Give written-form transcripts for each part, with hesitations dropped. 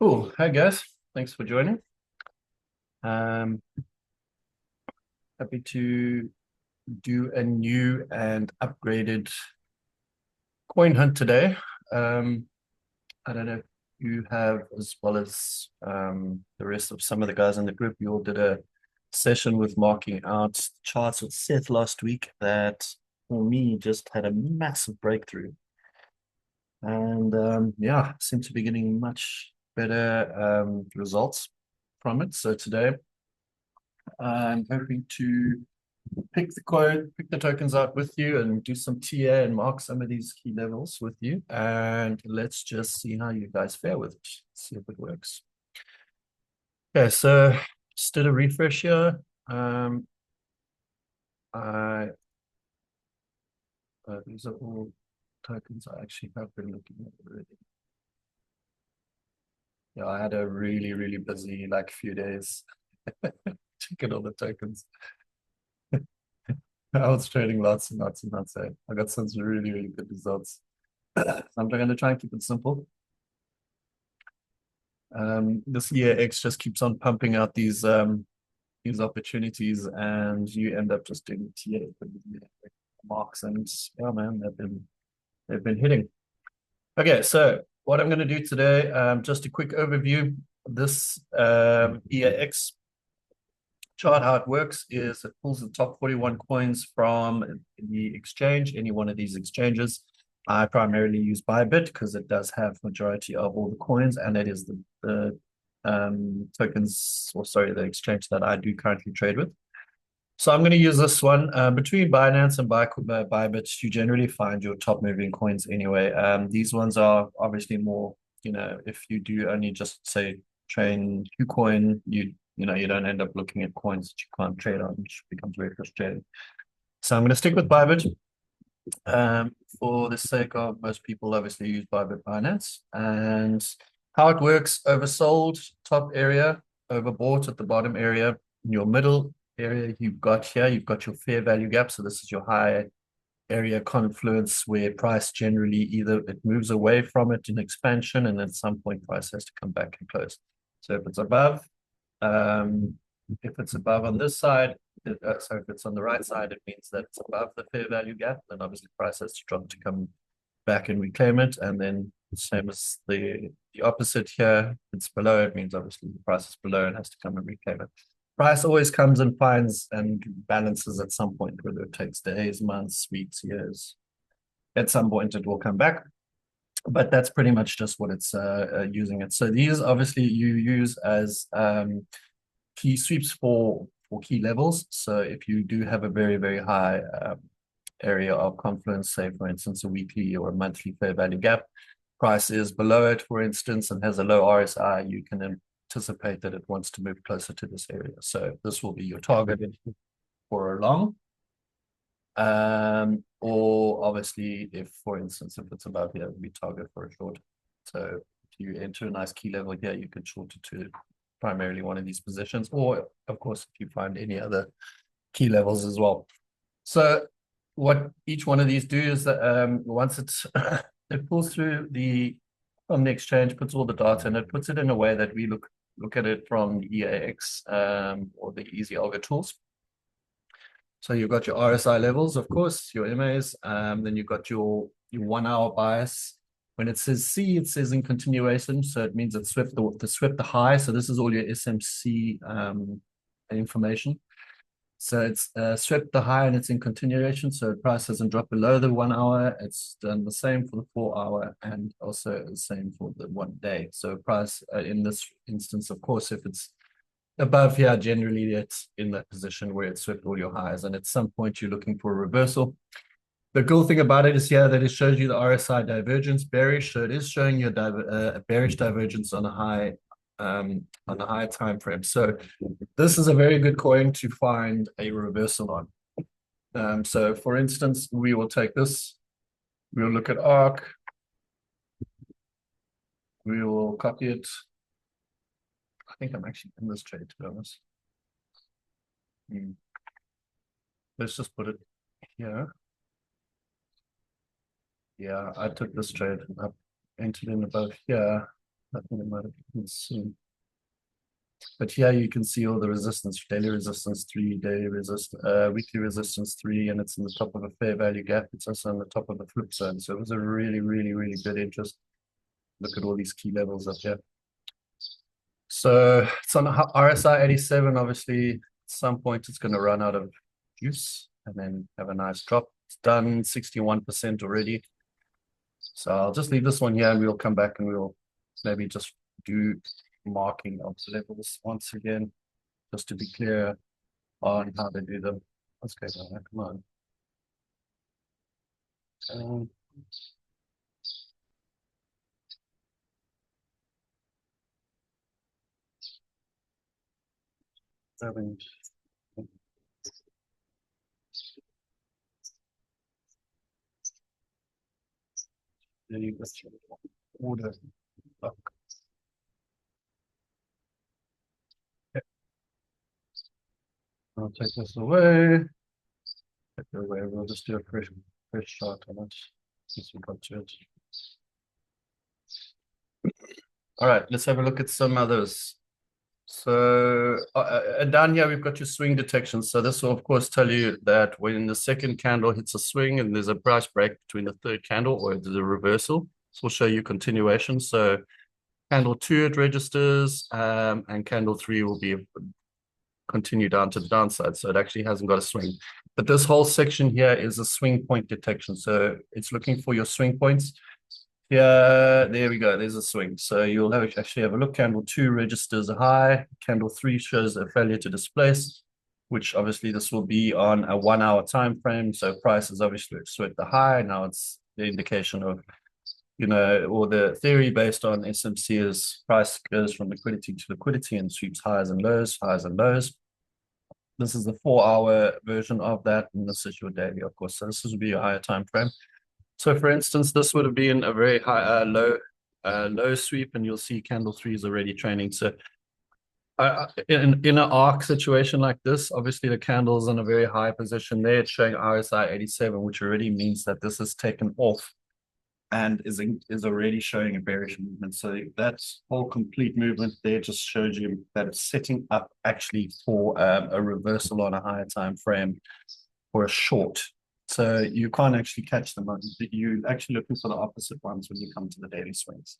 Cool. Hi guys. Thanks for joining. Um, Happy to do a new and upgraded coin hunt today. Um, I don't know if you have, as well as the rest of some of the guys in the group, you all did a session with marking out charts with Seth last week that for me just had a massive breakthrough. And yeah, seem to be getting much better results from it. So today I'm hoping to pick the tokens out with you and do some TA and mark some of these key levels with you. And let's just see how you guys fare with it. See if it works. Okay, so just did a refresh here. Um, I These are all tokens I actually have been looking at already. Yeah, I had a really busy like few days checking all the tokens. I was trading lots and lots and lots. I got some really good results. So I'm going to try and keep it simple. This EAX just keeps on pumping out these opportunities, and you end up just doing TA for the marks, and yeah, man, they've been hitting. Okay, so what I'm going to do today, just a quick overview. This EAX chart, how it works is it pulls the top 41 coins from the exchange, any one of these exchanges. I primarily use Bybit because it does have majority of all the coins, and it is the tokens, or sorry, the exchange that I do currently trade with. So I'm going to use this one. Between Binance and Bybit, you generally find your top moving coins anyway. These ones are obviously more, if you do only just say train KuCoin, you don't end up looking at coins that you can't trade on, which becomes very frustrating. So I'm going to stick with Bybit. For the sake of most people obviously use Bybit Binance. And how it works, oversold, top area, overbought at the bottom area. In your middle area you've got your fair value gap. So this is your high area confluence where price generally either it moves away from it in expansion and at some point price has to come back and close. So um, if it's above on this side, if it's on the right side, it means that it's above the fair value gap. Then obviously price has to drop to come back and reclaim it. And then same as the opposite here, it's below, it means obviously the price is below and has to come and reclaim it. Price always comes and finds and balances at some point, whether it takes days, months, weeks, years. At some point it will come back. But that's pretty much just what it's using it. So these obviously you use as key sweeps for key levels. So if you do have a very high area of confluence, say for instance a weekly or a monthly fair value gap, price is below it, for instance, and has a low RSI, you can anticipate that it wants to move closer to this area. So this will be your target for a long. Or obviously, if for instance, if it's above here, we target for a short. So if you enter a nice key level here, you can short it to primarily one of these positions, or of course, if you find any other key levels as well. So what each one of these do is that once it's it pulls through from the exchange, puts all the data, and it puts it in a way that we look at it from the EAX or the easy algo tools. So you've got your RSI levels, of course, your MAs, then you've got your 1 hour bias. When it says C, it says in continuation, so it means it swept the high. So this is all your SMC information. So it's swept the high and it's in continuation. So the price hasn't dropped below the 1 hour. It's done the same for the 4 hour and also the same for the 1 day. So price in this instance, of course, if it's above here, generally it's in that position where it's swept all your highs. And at some point you're looking for a reversal. The cool thing about it is here that it shows you the RSI divergence bearish. So it is showing you a bearish divergence on a high time frame. So this is a very good coin to find a reversal on. So for instance, we will take this, we'll look at ARC, we will copy it. I think I'm actually in this trade, to be honest. Let's just put it here. Yeah, I took this trade. I entered in above here. I think it might have been soon. But here you can see all the resistance, daily resistance 3, weekly resistance 3, and it's in the top of a fair value gap. It's also on the top of the flip zone. So it was a really, really, really good interest. Look at all these key levels up here. So it's on RSI 87. Obviously, at some point it's going to run out of juice and then have a nice drop. It's done 61% already. So I'll just leave this one here and we'll come back and we'll maybe just do marking of the levels once again, just to be clear on how they do them. Let's go down there. Come on. Um, 7. Order. Okay. I'll take this away. Take it away. We'll just do a fresh shot on it. Since we got to it. All right, let's have a look at some others. So down here, we've got your swing detection. So this will, of course, tell you that when the second candle hits a swing and there's a price break between the third candle or there's a reversal, this will show you continuation. So candle 2, it registers, and candle 3 will be continue down to the downside. So it actually hasn't got a swing. But this whole section here is a swing point detection. So it's looking for your swing points. Yeah, there we go. There's a swing. So you'll actually have a look. Candle 2 registers a high. Candle 3 shows a failure to displace, which obviously this will be on a 1 hour time frame. So price is obviously swept the high. Now it's the indication of, or the theory based on SMC is price goes from liquidity to liquidity and sweeps highs and lows, highs and lows. This is the 4 hour version of that, and this is your daily, of course. So this would be a higher time frame. So for instance, this would have been a very high, low sweep, and you'll see candle 3 is already training. So in an arc situation like this, obviously the candle is in a very high position there. It's showing RSI 87, which already means that this is taken off and is already showing a bearish movement. So that whole complete movement there just showed you that it's setting up actually for a reversal on a higher time frame or a short. So you can't actually catch them. You're actually looking for the opposite ones when you come to the daily swings.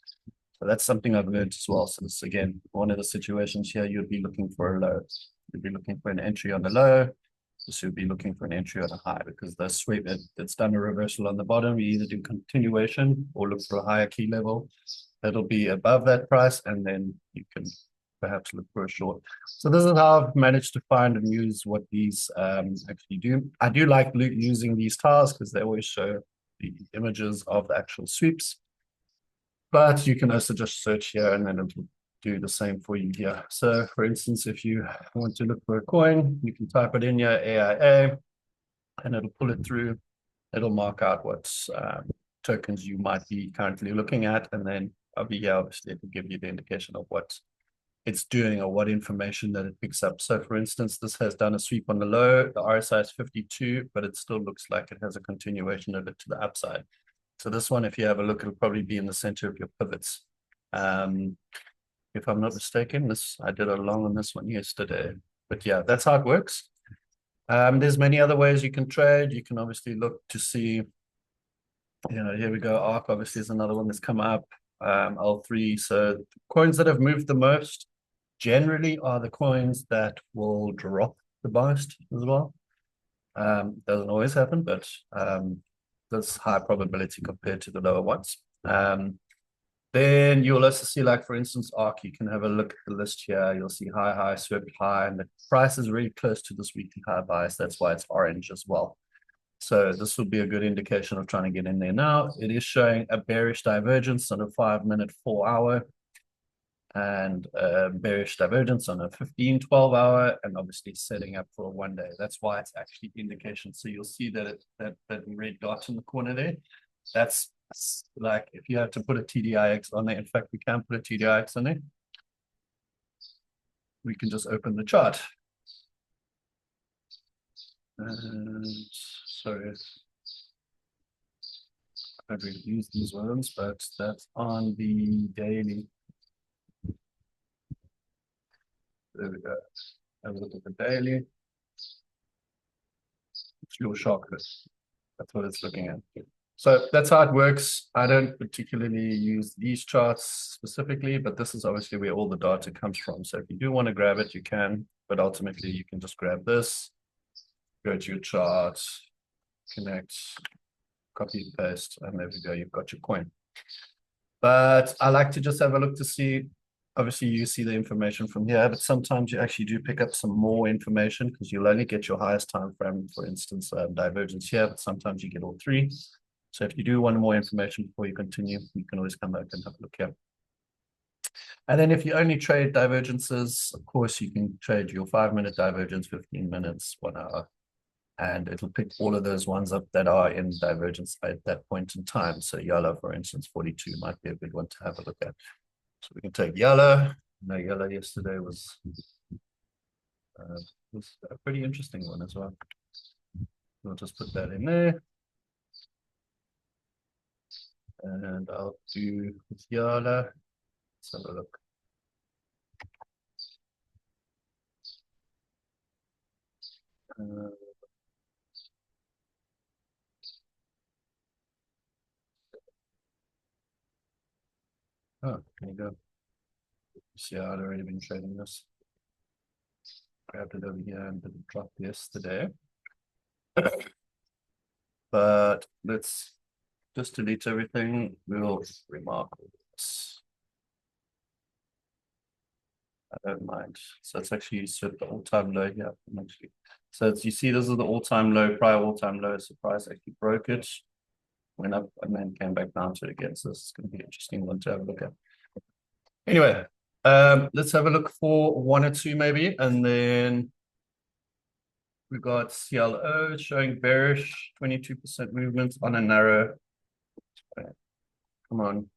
So that's something I've learned as well. So this, again, one of the situations here, you'd be looking for a low. You'd be looking for an entry on the low. This would be looking for an entry on a high, because the sweep, it's done a reversal on the bottom. You either do continuation or look for a higher key level. That'll be above that price, and then you can perhaps look for a short. So this is how I've managed to find and use what these actually do. I do like using these tiles because they always show the images of the actual sweeps. But you can also just search here and then it'll do the same for you here. So for instance, if you want to look for a coin, you can type it in here, AIA, and it'll pull it through. It'll mark out what tokens you might be currently looking at. And then obviously it will give you the indication of what it's doing or what information that it picks up. So for instance, this has done a sweep on the low. The RSI is 52, but it still looks like it has a continuation of it to the upside. So this one, if you have a look, it'll probably be in the center of your pivots. If I'm not mistaken, I did a long on this one yesterday. But yeah, that's how it works. There's many other ways you can trade. You can obviously look to see, here we go. ARC obviously is another one that's come up. L3. So the coins that have moved the most generally are the coins that will drop the most as well. Doesn't always happen, but there's high probability compared to the lower ones. Then you'll also see, like, for instance, ARC, you can have a look at the list here. You'll see high, swept high, and the price is really close to this weekly high bias. That's why it's orange as well. So this will be a good indication of trying to get in there now. It is showing a bearish divergence on a 5-minute, 4-hour, and a bearish divergence on a 15, 12-hour, and obviously setting up for a 1-day. That's why it's actually indication. So you'll see that that red dot in the corner there. That's like if you have to put a TDIX on there. In fact, we can put a TDIX on there. We can just open the chart. And sorry, I don't really use these ones, but that's on the daily. There we go. Have a look at the daily. It's your chocolate. That's what it's looking at. So that's how it works. I don't particularly use these charts specifically, but this is obviously where all the data comes from. So if you do want to grab it, you can, but ultimately you can just grab this, go to your chart, connect, copy and paste, and there we go. You've got your coin. But I like to just have a look to see, obviously you see the information from here, but sometimes you actually do pick up some more information because you'll only get your highest time frame, for instance, divergence here, but sometimes you get all three. So if you do want more information before you continue, you can always come back and have a look here. And then if you only trade divergences, of course, you can trade your 5-minute divergence, 15 minutes, 1 hour, and it'll pick all of those ones up that are in divergence at that point in time. So yellow, for instance, 42 might be a good one to have a look at. So we can take yellow. No, yellow yesterday was a pretty interesting one as well. We'll just put that in there. And I'll do yellow. Let's have a look. Oh, there you go. See, I'd already been trading this. Grabbed it over here and didn't drop yesterday. But let's just delete everything. We'll remark this. I don't mind. So it's actually set the all-time low here. Actually. So as you see, this is the all-time low, prior all-time low. So price actually broke it, went up, and then came back down to it again. So this is going to be an interesting one to have a look at. Anyway, let's have a look for one or two maybe, and then we've got CLO showing bearish 22% movement on a narrow. Come on.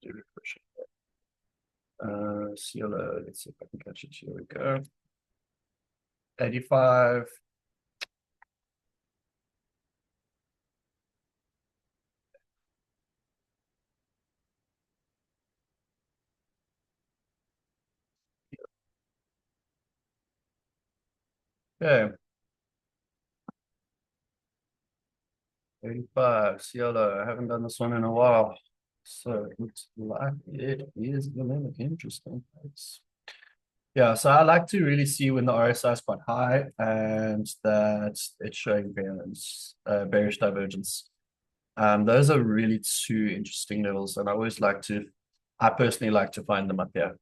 Do refresh it. CLO, let's see if I can catch it. Here we go. 85. Okay. 85, CLO. I haven't done this one in a while. So it looks like it is going to be interesting. Yeah, so I like to really see when the RSI is quite high and that it's showing bearish divergence. Those are really two interesting levels, and I personally like to find them up here,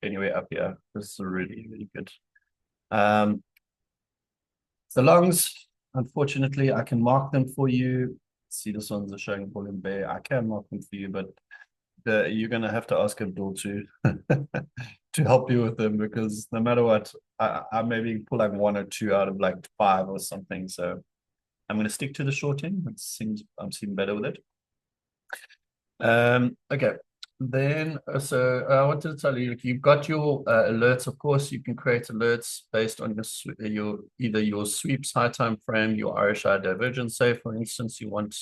anyway, up here. This is really, really good. The longs, unfortunately, I can mark them for you. See, this one's a showing bull and bear. I can mark them for you, but you're going to have to ask Abdul to to help you with them because no matter what, I maybe pull like 1 or 2 out of like 5 or something. So I'm going to stick to the short end. It seems I'm seeing better with it. Okay. Then, so I wanted to tell you, you've got your alerts. Of course, you can create alerts based on your either your sweeps high time frame, your RSI divergence. Say, for instance, you want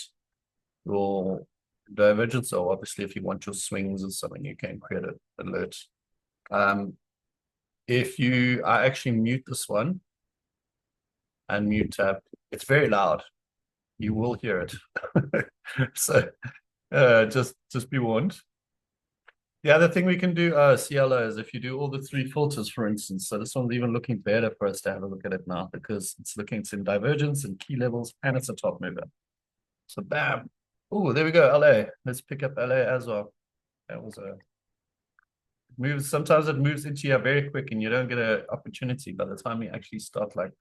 your divergence, or obviously, if you want your swings or something, you can create an alert. I actually mute this one and mute tab. It's very loud. You will hear it. So just be warned. The other thing we can do, CLO, is if you do all the 3 filters, for instance. So this one's even looking better for us to have a look at it now because it's in divergence and key levels and it's a top mover. So bam. Oh, there we go, LA. Let's pick up LA as well. That was a moves. Sometimes it moves into you very quick and you don't get an opportunity by the time you actually start like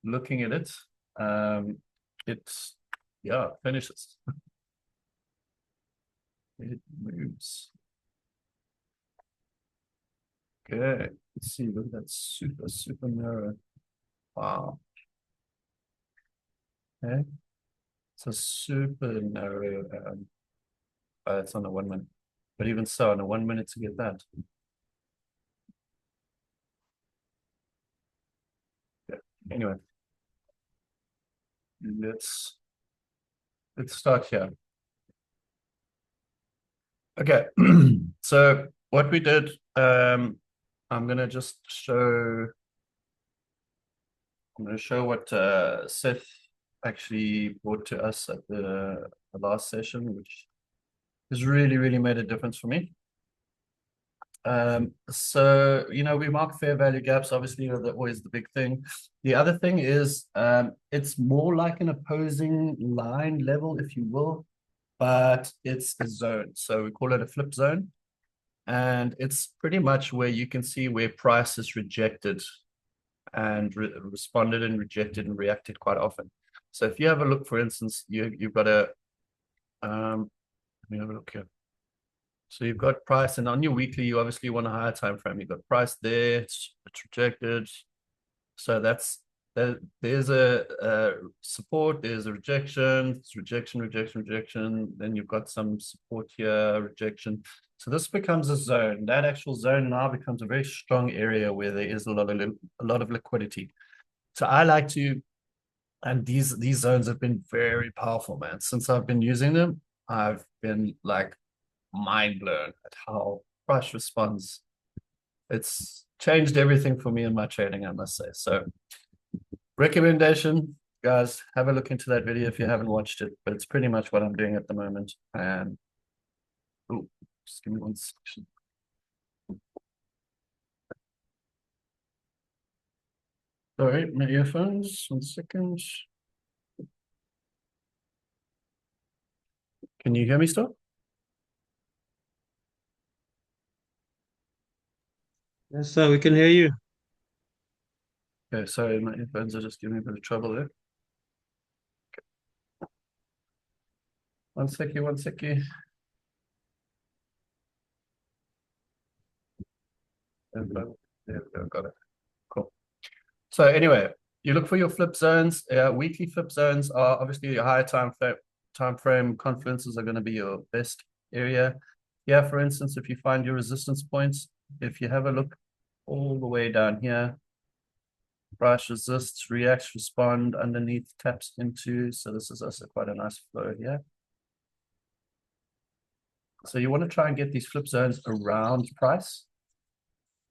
looking at it. It's finishes. It moves. Okay, let's see. Look at that super narrow. Wow. Okay, it's a super narrow. It's on a 1 minute, but even so, on a 1 minute to get that. Yeah. Anyway, let's start here. Okay. So what we did, I'm gonna just show I'm gonna show what Seth actually brought to us at the last session, which has really, really made a difference for me. So we mark fair value gaps, obviously, always the big thing. The other thing is it's more like an opposing line level, if you will, but it's a zone. So we call it a flip zone. And it's pretty much where you can see where price is rejected and responded and rejected and reacted quite often. So if you have a look, for instance, you've got let me have a look here. So you've got price, and on your weekly, you obviously want a higher time frame. You've got price there, it's rejected. So there's a support, there's a rejection, it's rejection, rejection, rejection. Then you've got some support here, rejection. So this becomes a zone. That actual zone now becomes a very strong area where there is a lot of liquidity. So I like to, and these zones have been very powerful, man. Since I've been using them, I've been like mind blown at how price responds. It's changed everything for me in my trading, I must say. So recommendation, guys, have a look into that video if you haven't watched it, but it's pretty much what I'm doing at the moment. And oh, just give me one second. Sorry, my earphones. 1 second. Can you hear me still? Yes, sir, we can hear you. Okay, sorry, my earphones are just giving me a bit of trouble there. 1 second, 1 second. There we go. There we go. Got it. Cool. So anyway, you look for your flip zones. Weekly flip zones are obviously your higher time frame confluences are going to be your best area. Yeah, for instance, if you find your resistance points, if you have a look all the way down here, price resists, reacts, respond, underneath taps into. So this is also quite a nice flow here. So you want to try and get these flip zones around price,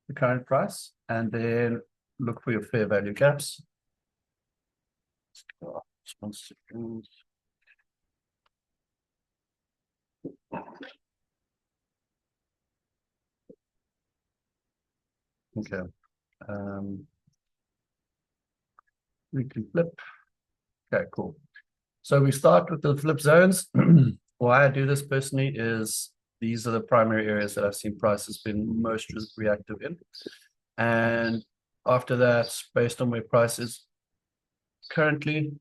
the current price, and then look for your fair value gaps. Oh, just 1 second. Okay. Um, we can flip. Okay, cool. So we start with the flip zones. Why I do this personally is these are the primary areas that I've seen prices been most reactive in. And after that, based on where price is currently,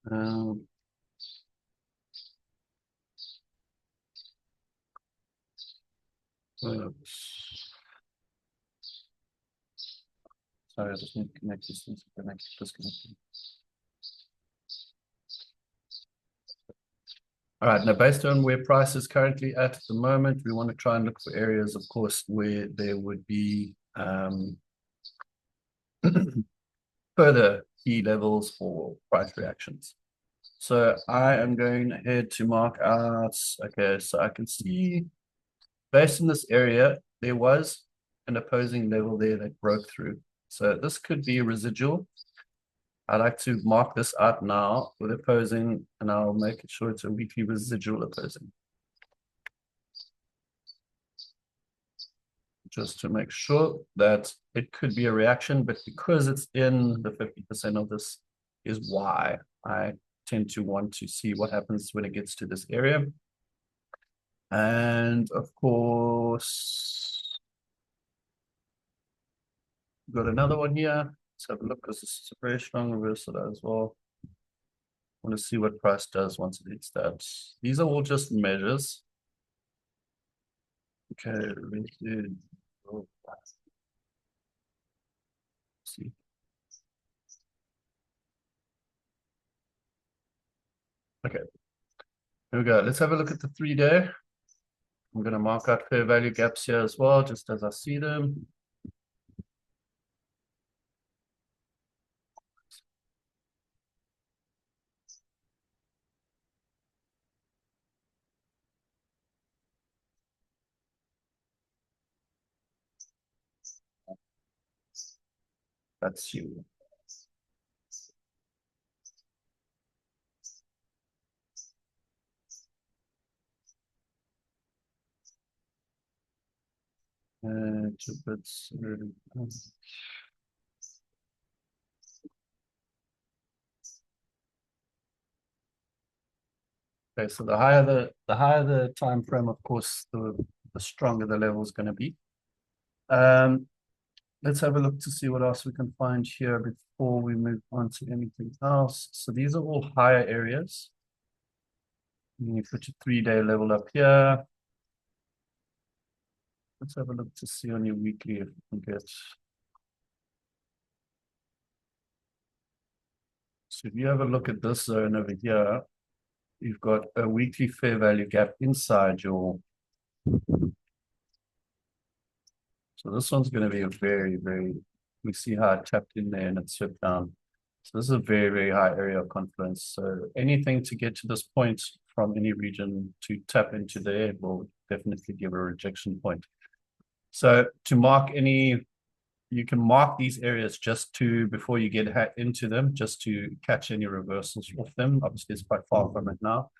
um, uh, sorry, I just need to connect these things. Connect, disconnect. All right, now based on where price is currently at the moment, we want to try and look for areas, of course, where there would be further key levels for price reactions. So I am going ahead to mark out, okay, so I can see based on this area, there was an opposing level there that broke through. So this could be residual. I like to mark this out now with opposing, and I'll make it sure it's a weekly residual opposing, just to make sure that it could be a reaction, but because it's in the 50% of this is why I tend to want to see what happens when it gets to this area. And of course, got another one here. Let's have a look because this is a very strong reversal as well. I want to see what price does once it hits that. These are all just measures. Okay, oh, see. Okay, here we go. Let's have a look at the 3 day. I'm going to mark out fair value gaps here as well, just as I see them. That's you. Two bits. Okay, so the higher the time frame, of course, the stronger the level is going to be. Let's have a look to see what else we can find here before we move on to anything else. So these are all higher areas. You put your 3-day level up here. Let's have a look to see on your weekly if we can get. So if you have a look at this zone over here, you've got a weekly fair value gap inside your. So this one's going to be a very, very, we see how it tapped in there and it slipped down. So this is a very, very high area of confluence. So anything to get to this point from any region to tap into there will definitely give a rejection point. So to mark any, you can mark these areas just to, before you get into them, just to catch any reversals off them. Obviously, it's quite far from it now.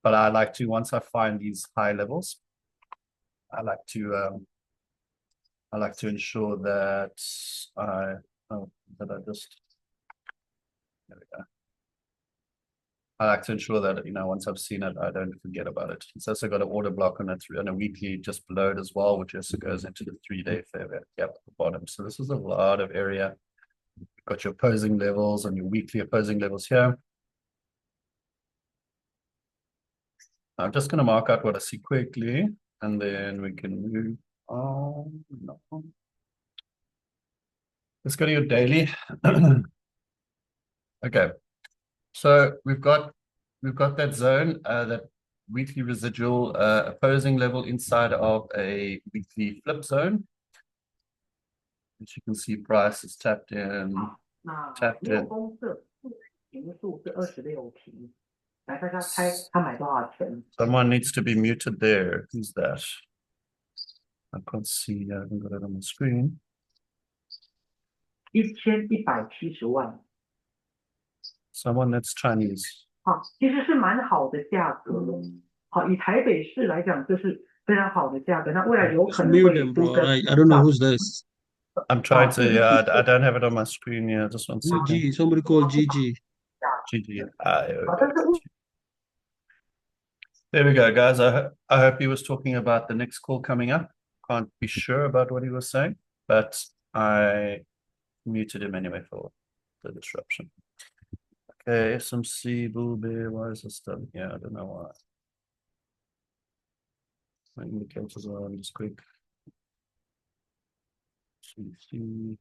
But I like to, once I find these high levels, I like to ensure that that I just, there we go. I like to ensure that, once I've seen it, I don't forget about it. It's also got an order block on it and a weekly just below it as well, which also goes into the 3-day fair value gap at the bottom. So this is a lot of area. You've got your opposing levels and your weekly opposing levels here. I'm just going to mark out what I see quickly, and then we can move on. No. Let's go to your daily. Okay, so we've got that zone, that weekly residual opposing level inside of a weekly flip zone. As you can see, price is tapped in. Tapped in. Someone needs to be muted there. Who's that? I can't see. I haven't got it on the screen. 1170万。 Someone that's Chinese. 好，其实是蛮好的价格。好，以台北市来讲，这是非常好的价格。那未来有可能 Mute 会 them, 出 bro. 更 I don't know who's this. I'm trying to. Yeah, I don't have it on my screen. Yeah, just one second. GG. Somebody called GG. GG. There we go, guys. I hope he was talking about the next call coming up. Can't be sure about what he was saying, but I muted him anyway for the disruption. Okay, SMC, Bull Bear, why is this done? Yeah, I don't know why. My indicators are on just quick. CC.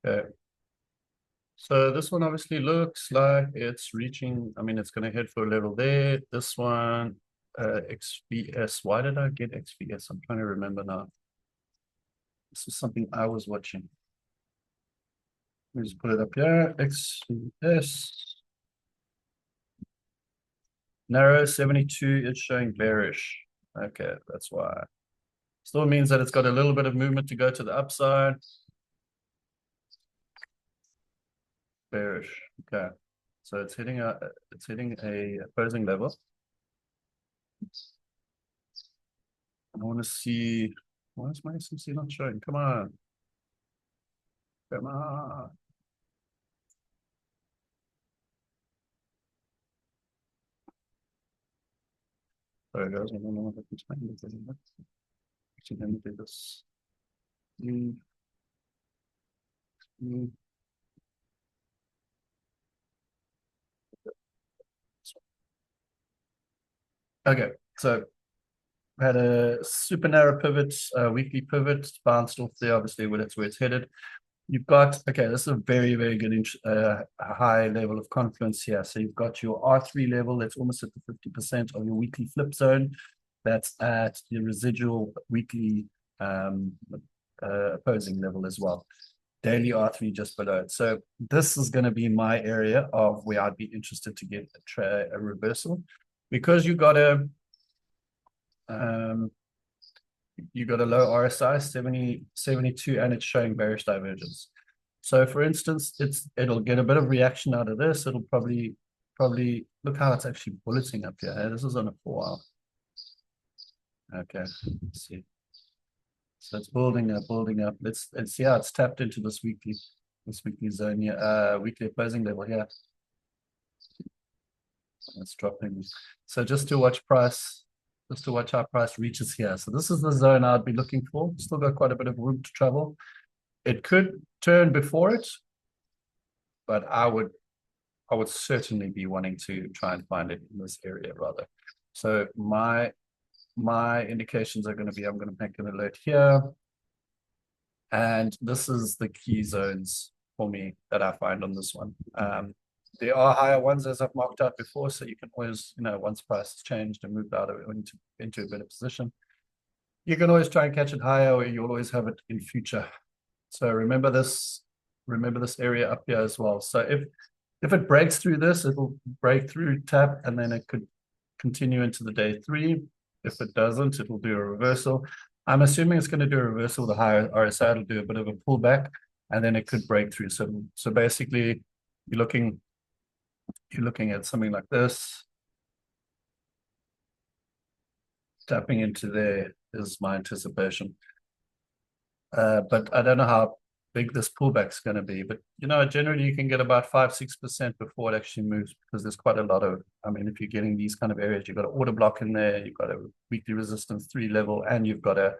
Okay. So this one obviously looks like it's reaching, I mean, it's going to head for a level there. This one, XVS. Why did I get XVS? I'm trying to remember now. This is something I was watching. Let me just put it up here. XVS. Narrow 72 is showing bearish. Okay, that's why. Still means that it's got a little bit of movement to go to the upside. Bearish. Okay. So it's hitting a opposing level. I want to see, why is my SMC not showing? Come on. Come on. Sorry guys, I don't know what I can find it. Actually, let me do this. Okay, so had a super narrow pivot, weekly pivot, bounced off there, obviously, where that's where it's headed. You've got, okay, this is a very, very good high level of confluence here. So you've got your R3 level, that's almost at the 50% of your weekly flip zone. That's at the residual weekly opposing level as well. Daily R3 just below it. So this is going to be my area of where I'd be interested to get a reversal, because you got a low RSI 72, and it's showing bearish divergence. So for instance, it'll get a bit of reaction out of this. It'll probably look how it's actually bulleting up here. This is on a 4 hour. Okay, let's see. So it's building up. Let's see how it's tapped into this weekly zone here, weekly opposing level here. It's dropping. So just to watch how price reaches here. So this is the zone I'd be looking for. Still got quite a bit of room to travel. It could turn before it, but I would certainly be wanting to try and find it in this area rather. So my indications are going to be, I'm going to make an alert here. And this is the key zones for me that I find on this one. There are higher ones as I've marked out before, so you can always, once price has changed and moved out of it into a better position, you can always try and catch it higher, or you'll always have it in future. So remember this area up here as well. So if it breaks through this, it'll break through, tap, and then it could continue into the day 3. If it doesn't, it will do a reversal. I'm assuming it's going to do a reversal with a higher RSI. It'll do a bit of a pullback, and then it could break through. So basically, you're looking at something like this. Tapping into there is my anticipation. But I don't know how big this pullback is going to be. But, generally you can get about 5-6% before it actually moves, because there's quite a lot of, if you're getting these kind of areas, you've got an order block in there, you've got a weekly resistance 3 level, and you've got a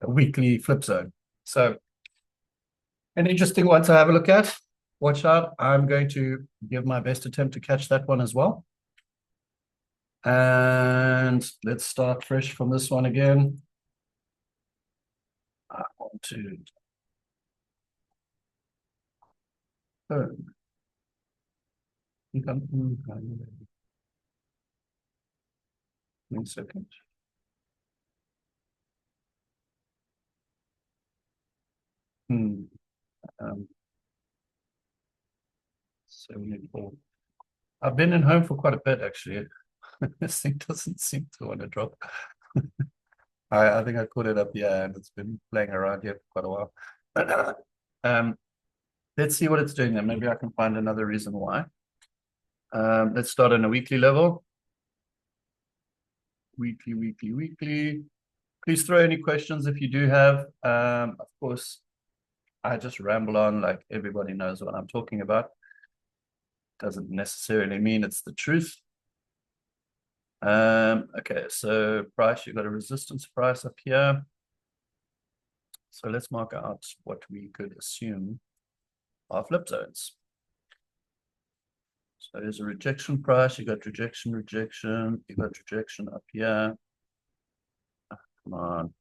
weekly flip zone. So an interesting one to have a look at. Watch out. I'm going to give my best attempt to catch that one as well. And let's start fresh from this one again. I want to one second. 74. I've been in home for quite a bit actually. This thing doesn't seem to want to drop. I think I caught it up, yeah, and it's been playing around here for quite a while. Let's see what it's doing then. Maybe I can find another reason why. Let's start on a weekly level. Weekly. Please throw any questions if you do have. Of course, I just ramble on like everybody knows what I'm talking about. Doesn't necessarily mean it's the truth. Okay, so price, you've got a resistance price up here. So let's mark out what we could assume are flip zones. So there's a rejection price, you got rejection, you got rejection up here. Come on.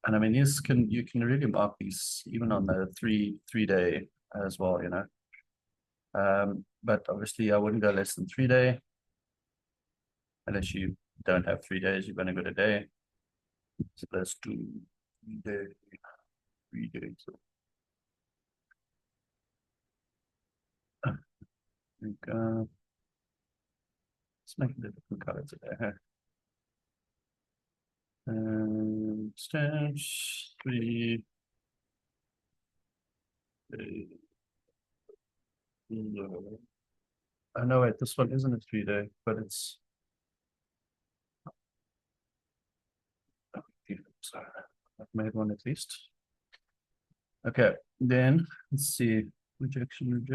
And you can really mark these even on the three day as well, but obviously I wouldn't go less than 3 day unless you don't have 3 days, you've only got a day. So let's do 3 days. There we go. Let's make it a different color today. And stage 3. I know wait, this one isn't a 3 day, but it's I've made one at least. Okay, then let's see. Rejection.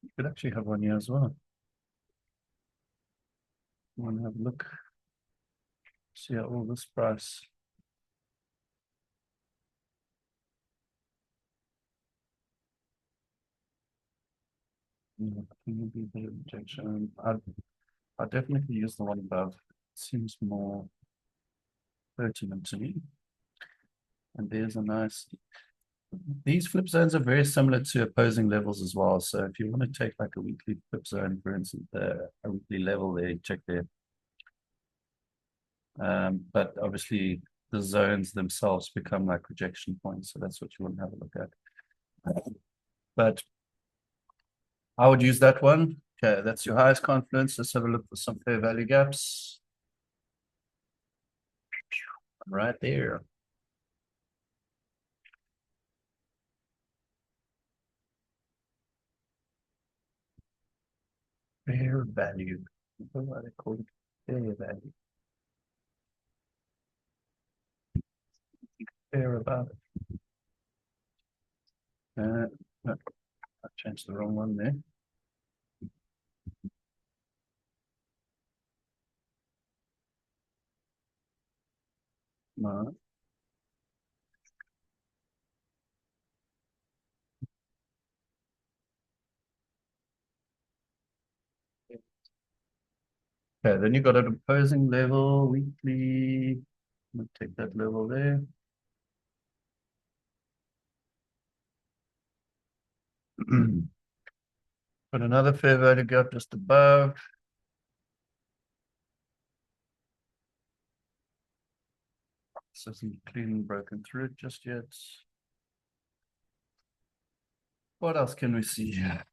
You could actually have one here as well. Want to have a look. See how all this price. Maybe the rejection. I definitely use the one above. It seems more pertinent to me. And there's a nice These flip zones are very similar to opposing levels as well. So if you want to take like a weekly flip zone, for instance, a weekly level there, check there. But obviously the zones themselves become like rejection points. So that's what you want to have a look at. But I would use that one. Okay, that's your highest confidence. Let's have a look for some fair value gaps. Right there. Fair value. What are they called? Fair value. Fair about it. No, I changed the wrong one there. No. Okay, then you got an opposing level weekly. We'll take that level there. Put another fair value gap just above. This isn't clean broken through it just yet. What else can we see here?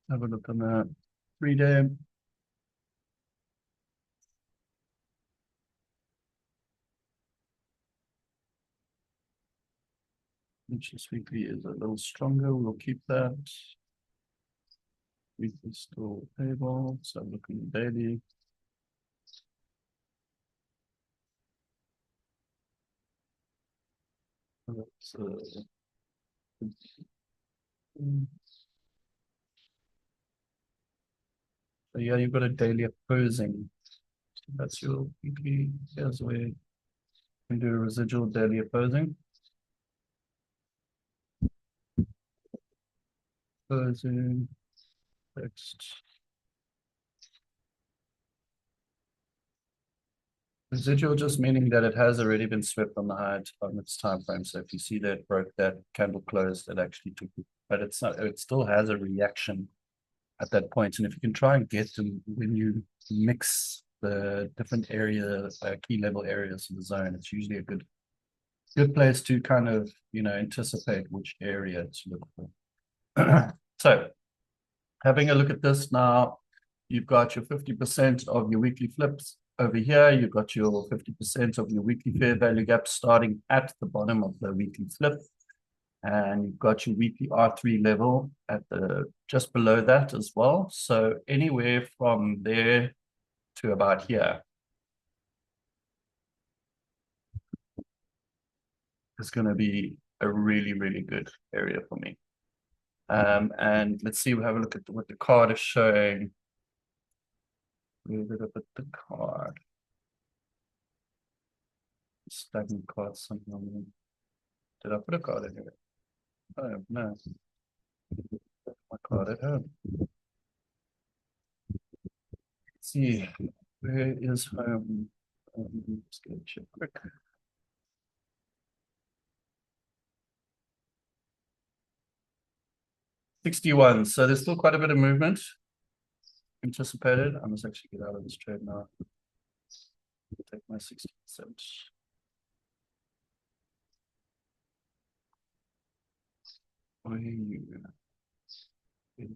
Have a look on that 3-day. Inches weekly is a little stronger. We'll keep that. Weekly still payable. So looking at daily. That's, so yeah, you've got a daily opposing. So that's your weekly. Here's where you can do a residual daily opposing. Opposing text. Residual just meaning that it has already been swept on the high on its time frame. So if you see that it broke that candle closed, it actually took it, but it's not, it still has a reaction at that point. And if you can try and get them when you mix the different area, key level areas of the zone, it's usually a good place to kind of, anticipate which area to look for. So having a look at this now, you've got your 50% of your weekly flips over here. You've got your 50% of your weekly fair value gap starting at the bottom of the weekly flip. And you've got your weekly R3 level at the just below that as well. So anywhere from there to about here is going to be a really, really good area for me. And let's see, we'll have a look at what the card is showing. Where did I put the card? Stagnant card something on there. Did I put a card in here? Oh, no. My card at home. Let's see. Where is home? Let's get a check quick. 61. So there's still quite a bit of movement anticipated. I must actually get out of this trade now. Take my 60%. Where are you? 80%.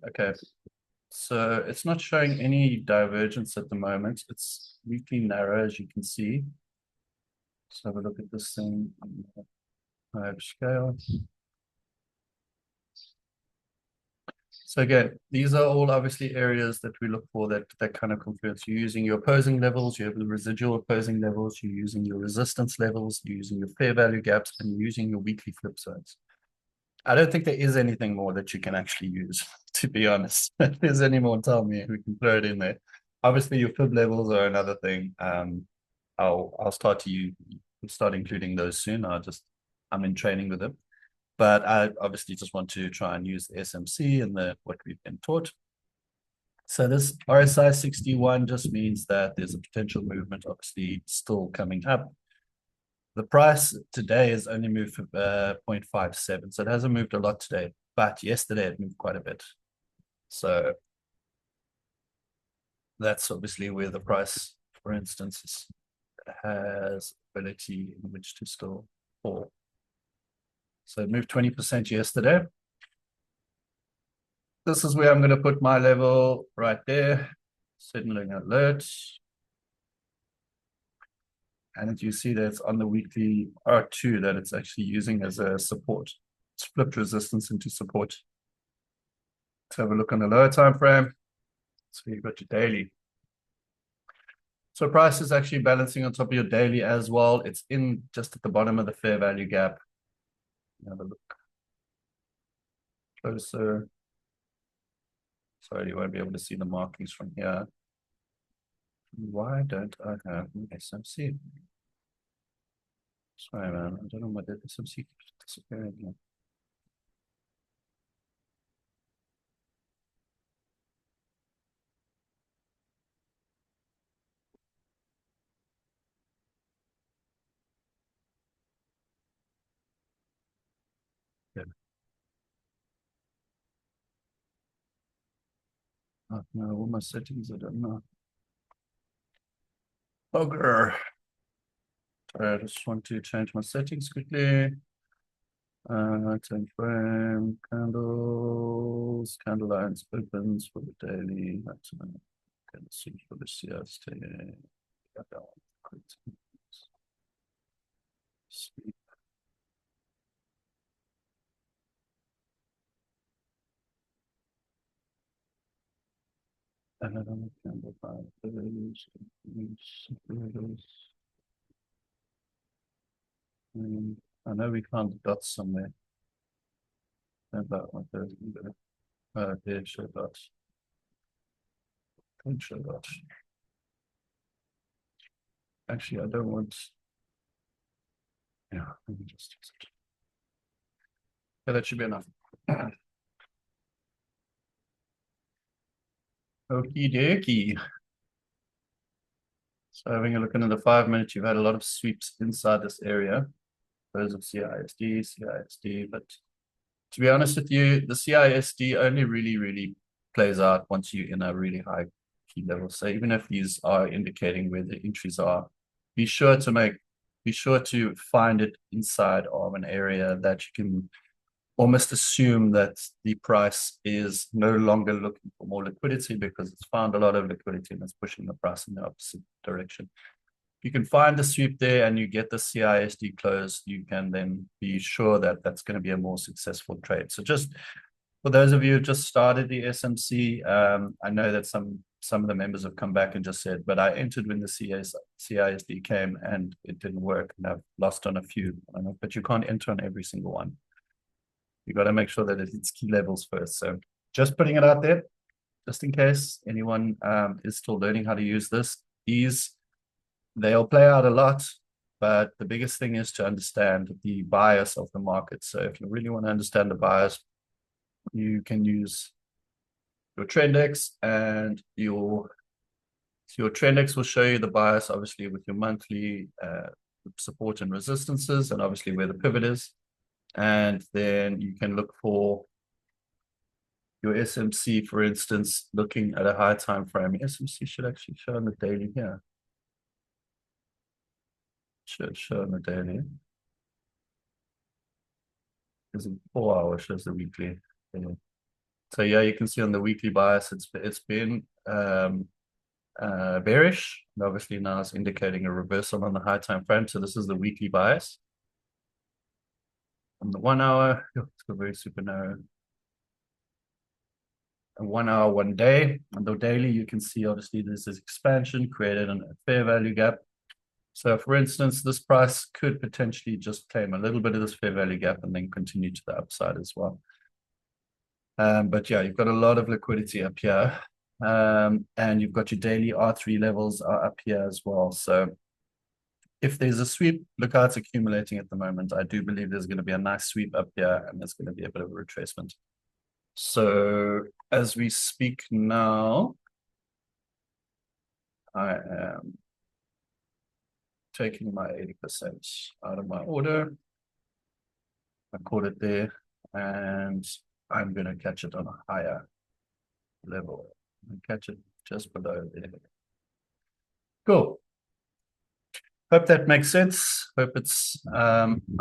Okay, so it's not showing any divergence at the moment. It's weakly narrow, as you can see. Let's have a look at this thing on a higher scale. So again, these are all obviously areas that we look for that kind of confluence. You're using your opposing levels, you have the residual opposing levels, you're using your resistance levels, you're using your fair value gaps, and you're using your weekly flip zones. I don't think there is anything more that you can actually use, to be honest. If there's any more, tell me. We can throw it in there. Obviously, your fib levels are another thing. I'll start including those soon. I'm in training with them. But I obviously just want to try and use the SMC and what we've been taught. So this RSI 61 just means that there's a potential movement, obviously still coming up. The price today has only moved for 0.57, so it hasn't moved a lot today, but yesterday it moved quite a bit. So that's obviously where the price, for instance, has ability in which to still fall. So it moved 20% yesterday. This is where I'm going to put my level right there, signaling alert. And you see that it's on the weekly R2 that it's actually using as a support. It's flipped resistance into support. Let's have a look on the lower time frame. So you've got your daily. So price is actually balancing on top of your daily as well. It's in just at the bottom of the fair value gap. Have a look closer. Sorry, you won't be able to see the markings from here. Why don't I have an SMC? Sorry, man. I don't know why the SMC keeps disappearing here. Good. Oh, no, all my settings, I don't know. Bugger. Sorry, I just want to change my settings quickly. Time frame, candles, candle lines, opens for the daily. That's going to see for the CST. Got that one. Great. Sweet. Candle five days. I know we found the dots somewhere. About one there's there show dots. Don't show dots. Actually, I don't want. Yeah, let me just use it. Yeah, that should be enough. Okie dokie. So having a look into the 5 minutes, you've had a lot of sweeps inside this area. Those of CISD, but to be honest with you, the CISD only really plays out once you're in a really high key level. So even if these are indicating where the entries are, be sure to find it inside of an area that you can almost assume that the price is no longer looking for more liquidity because it's found a lot of liquidity and it's pushing the price in the opposite direction. If you can find the sweep there and you get the CISD closed, you can then be sure that that's going to be a more successful trade. So just for those of you who just started the SMC, I know that some of the members have come back and just said, but I entered when the CISD came and it didn't work and I've lost on a few. But you can't enter on every single one. You got to make sure that it hits key levels first. So just putting it out there, just in case anyone is still learning how to use this. They'll play out a lot, but the biggest thing is to understand the bias of the market. So if you really want to understand the bias, you can use your Trendex and your Trendex will show you the bias, obviously, with your monthly support and resistances, and obviously where the pivot is. And then you can look for your SMC, for instance, looking at a high time frame. SMC should actually show on the daily here. Should show on the daily. Is it 4 hours? Shows the weekly. Yeah. So yeah, you can see on the weekly bias, it's been bearish, and obviously now it's indicating a reversal on the high time frame. So this is the weekly bias. On the 1 hour, it's got very super narrow. A 1 hour, 1 day. On the daily, you can see obviously this is expansion created on a fair value gap. So for instance, this price could potentially just claim a little bit of this fair value gap and then continue to the upside as well. But yeah, you've got a lot of liquidity up here. And you've got your daily R3 levels are up here as well. So if there's a sweep, look how it's accumulating at the moment. I do believe there's going to be a nice sweep up here and there's going to be a bit of a retracement. So as we speak now, I am taking my 80% out of my order. I caught it there and I'm going to catch it on a higher level and catch it just below there. Cool. Hope that makes sense. Hope it's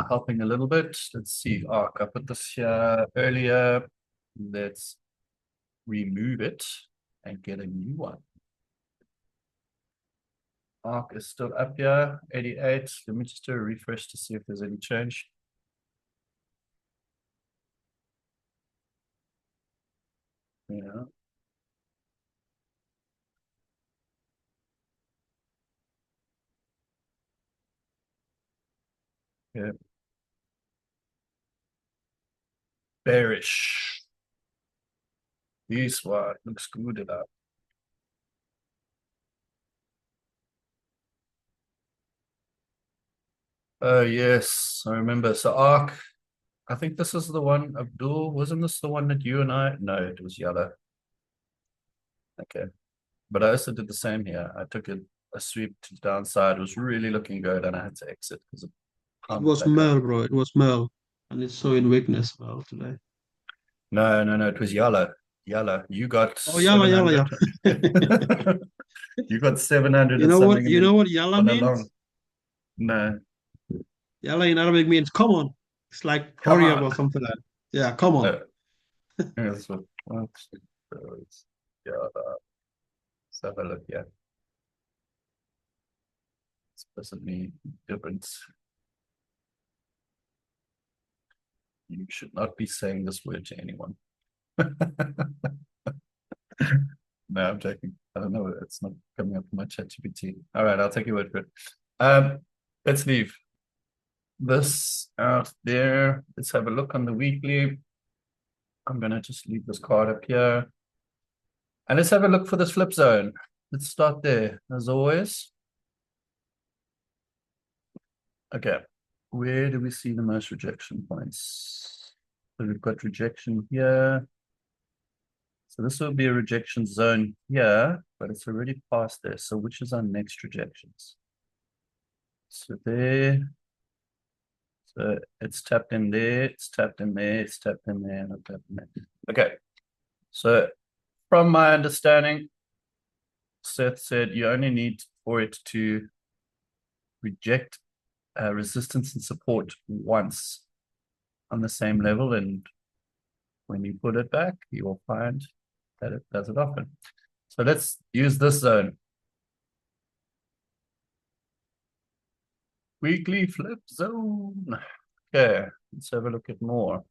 helping a little bit. Let's see. I put this here earlier. Let's remove it and get a new one. Arc is still up here, 88. Let me just do a refresh to see if there's any change. Yeah. Yeah. Bearish. This one looks good enough. Oh yes, I remember. So Arc, I think this is the one, Abdul, wasn't this the one that you and I? No, it was yellow. Okay. But I also did the same here. I took a sweep to the downside. It was really looking good and I had to exit because it It pumped was back up. Merl, bro. It was Merl. And it's showing weakness, Merl, today. No, no, no, it was yellow. Yellow. You got Oh, yalla, yalla, 700. yalla. You got 700 You and know what? something You know what yalla all means? along. No, Yalla in Arabic means come on. It's like come hurry up on. or something like that. Yeah, come on. That's what yeah, let's have a look. Yeah, it's possibly different. You should not be saying this word to anyone. No, I'm joking. I don't know. It's not coming up in my chat GPT. All right, I'll take your word for it. Let's leave this out there. Let's have a look on the weekly. I'm gonna just leave this card up here. And let's have a look for this flip zone. Let's start there, as always. Okay, where do we see the most rejection points? So we've got rejection here. So this will be a rejection zone here, but it's already past there. So which is our next rejections? So there. So it's tapped in there, it's tapped in there, it's tapped in there, and it's tapped in there. Okay. So from my understanding, Seth said you only need for it to reject resistance and support once on the same level. And when you put it back, you will find that it does it often. So let's use this zone. Weekly flip zone. Okay, let's have a look at more.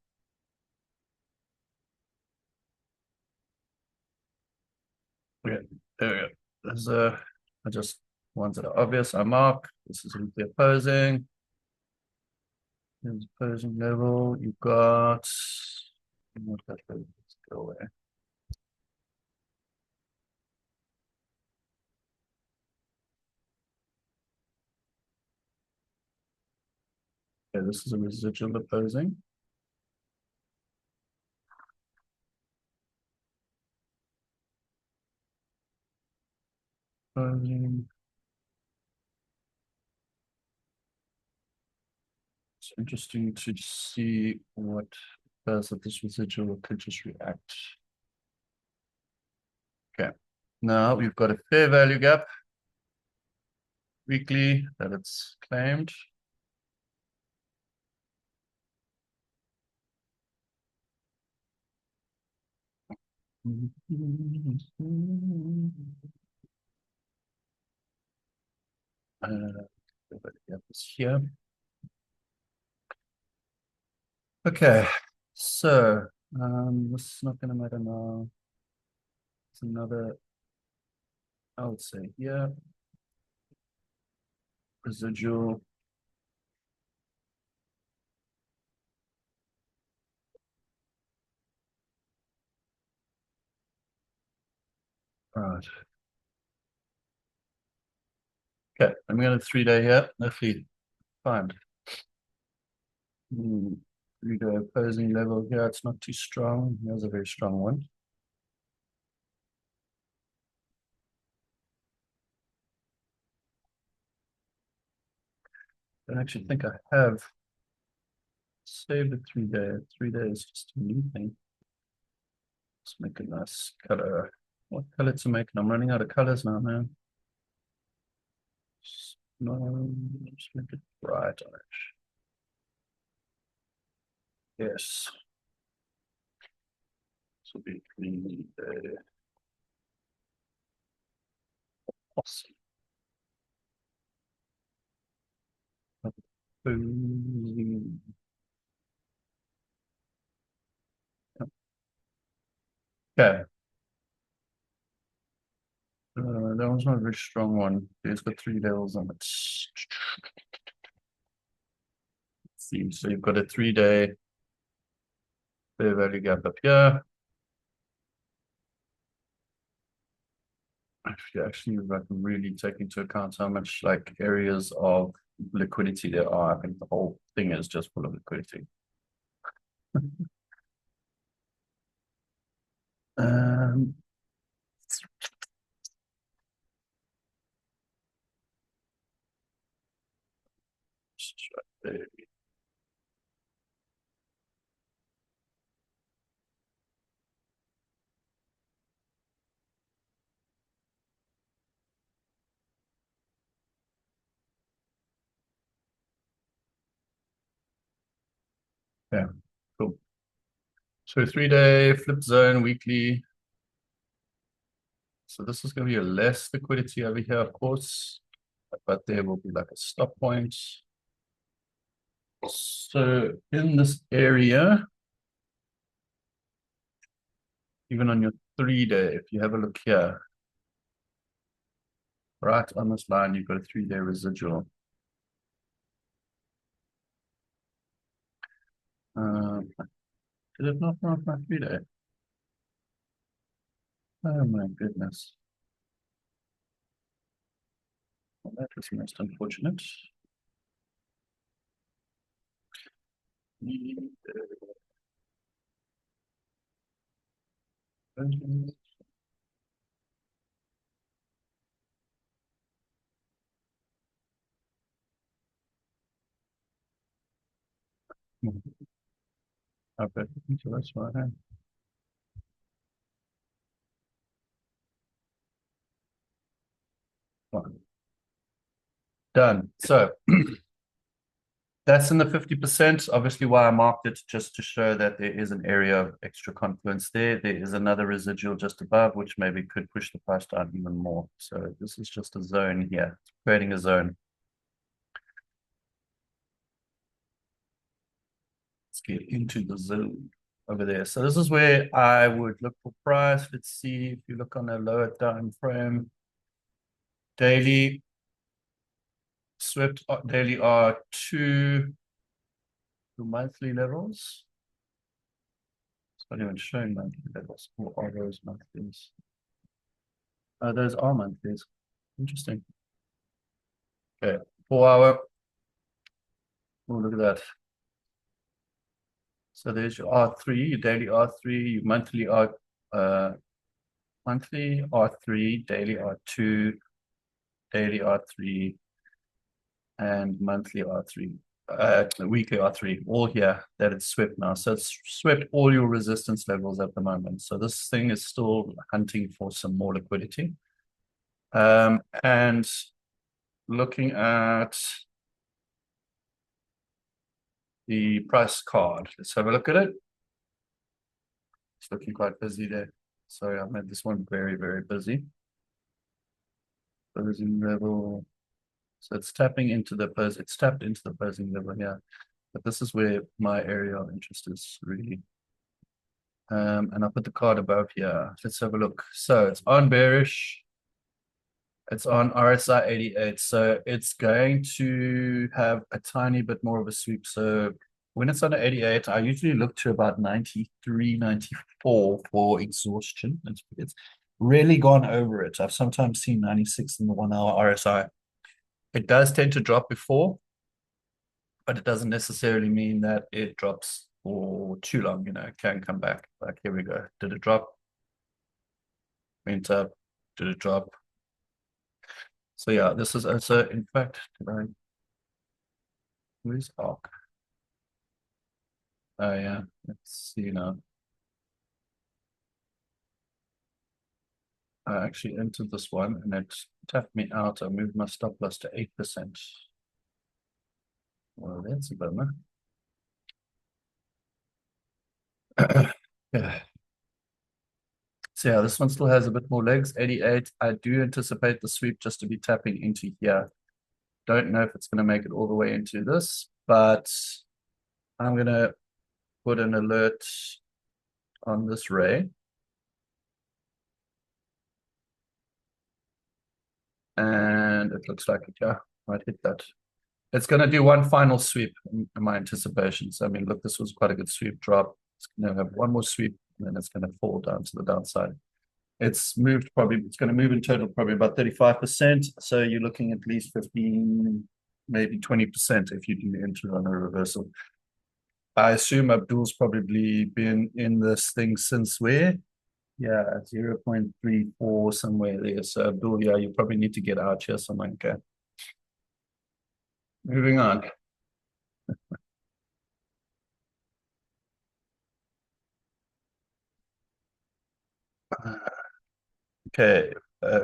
Okay, there we go. There's I just ones that are obvious. I mark. This is weekly opposing. Here's opposing level. You've got what that let's go away. Okay, this is a residual opposing. Opposing. It's interesting to see what does that this residual could just react. Okay, now we've got a fair value gap weekly that it's claimed. Gap is here. Okay, so this is not going to matter now. It's another, I would say, yeah, residual. All right. Okay, I'm going to 3-day here. Hopefully, find 3-day opposing level here. It's not too strong. Here's a very strong one. I don't actually think I have saved a 3-day. 3-day is just a new thing. Let's make a nice color. What color to make? I'm running out of colors now, man. No, just make it bright orange. Yes. This will be 3-day. Awesome. Boom. Okay. That was not a very strong one. It's got 3 levels on it. Let's see, so you've got a 3-day fair value gap up here. If you actually like really take into account how much like areas of liquidity there are, I think the whole thing is just full of liquidity. um, there. Yeah, cool. So 3-day flip zone weekly. So this is going to be a less liquidity over here, of course, but there will be like a stop point. So in this area, even on your 3-day, if you have a look here, right on this line, you've got a 3-day residual. Did it not run off my 3-day? Oh my goodness. Well, that was most unfortunate. Okay, so that's what I have. Fine. Done. So that's in the 50%. Obviously, why I marked it just to show that there is an area of extra confluence there. There is another residual just above, which maybe could push the price down even more. So this is just a zone here, it's creating a zone. Let's get into the zone over there. So this is where I would look for price. Let's see if you look on a lower time frame. Daily swept daily are two monthly levels. It's not even showing monthly levels. What are those monthlies? Those are monthlies. Interesting. Okay, 4-hour. Oh, look at that. So there's your R3, your daily R3, your monthly R3, daily R2, daily R3, and monthly R3, weekly R3, all here that it's swept now. So it's swept all your resistance levels at the moment. So this thing is still hunting for some more liquidity. And looking at the price card, let's have a look at it. It's looking quite busy there. Sorry, I made this one very, very busy. Closing level. So it's tapping into the it's tapped into the closing level here. But this is where my area of interest is really. And I'll put the card above here. Let's have a look. So it's on bearish. It's on RSI 88. So it's going to have a tiny bit more of a sweep. So when it's under 88, I usually look to about 93, 94 for exhaustion. It's really gone over it. I've sometimes seen 96 in the 1-hour RSI. It does tend to drop before, but it doesn't necessarily mean that it drops for too long. It can come back. Like, here we go. Did it drop? Went up. Did it drop? So yeah, this is also, in fact, where's ARC? Oh yeah, let's see now. I actually entered this one and it tapped me out. I moved my stop loss to 8%. Well, that's a bummer. Yeah. So yeah, this one still has a bit more legs, 88. I do anticipate the sweep just to be tapping into here. Don't know if it's going to make it all the way into this, but I'm going to put an alert on this ray. And it looks like it, yeah, might hit that. It's going to do one final sweep in my anticipation. So, I mean, look, this was quite a good sweep drop. It's going to have one more sweep, and then it's going to fall down to the downside. It's going to move in total probably about 35%. So you're looking at least 15, maybe 20% if you do enter on a reversal. I assume Abdul's probably been in this thing since where? Yeah, 0.34 somewhere there. So Abdul, yeah, you probably need to get out here somewhere. Okay. Moving on. Okay,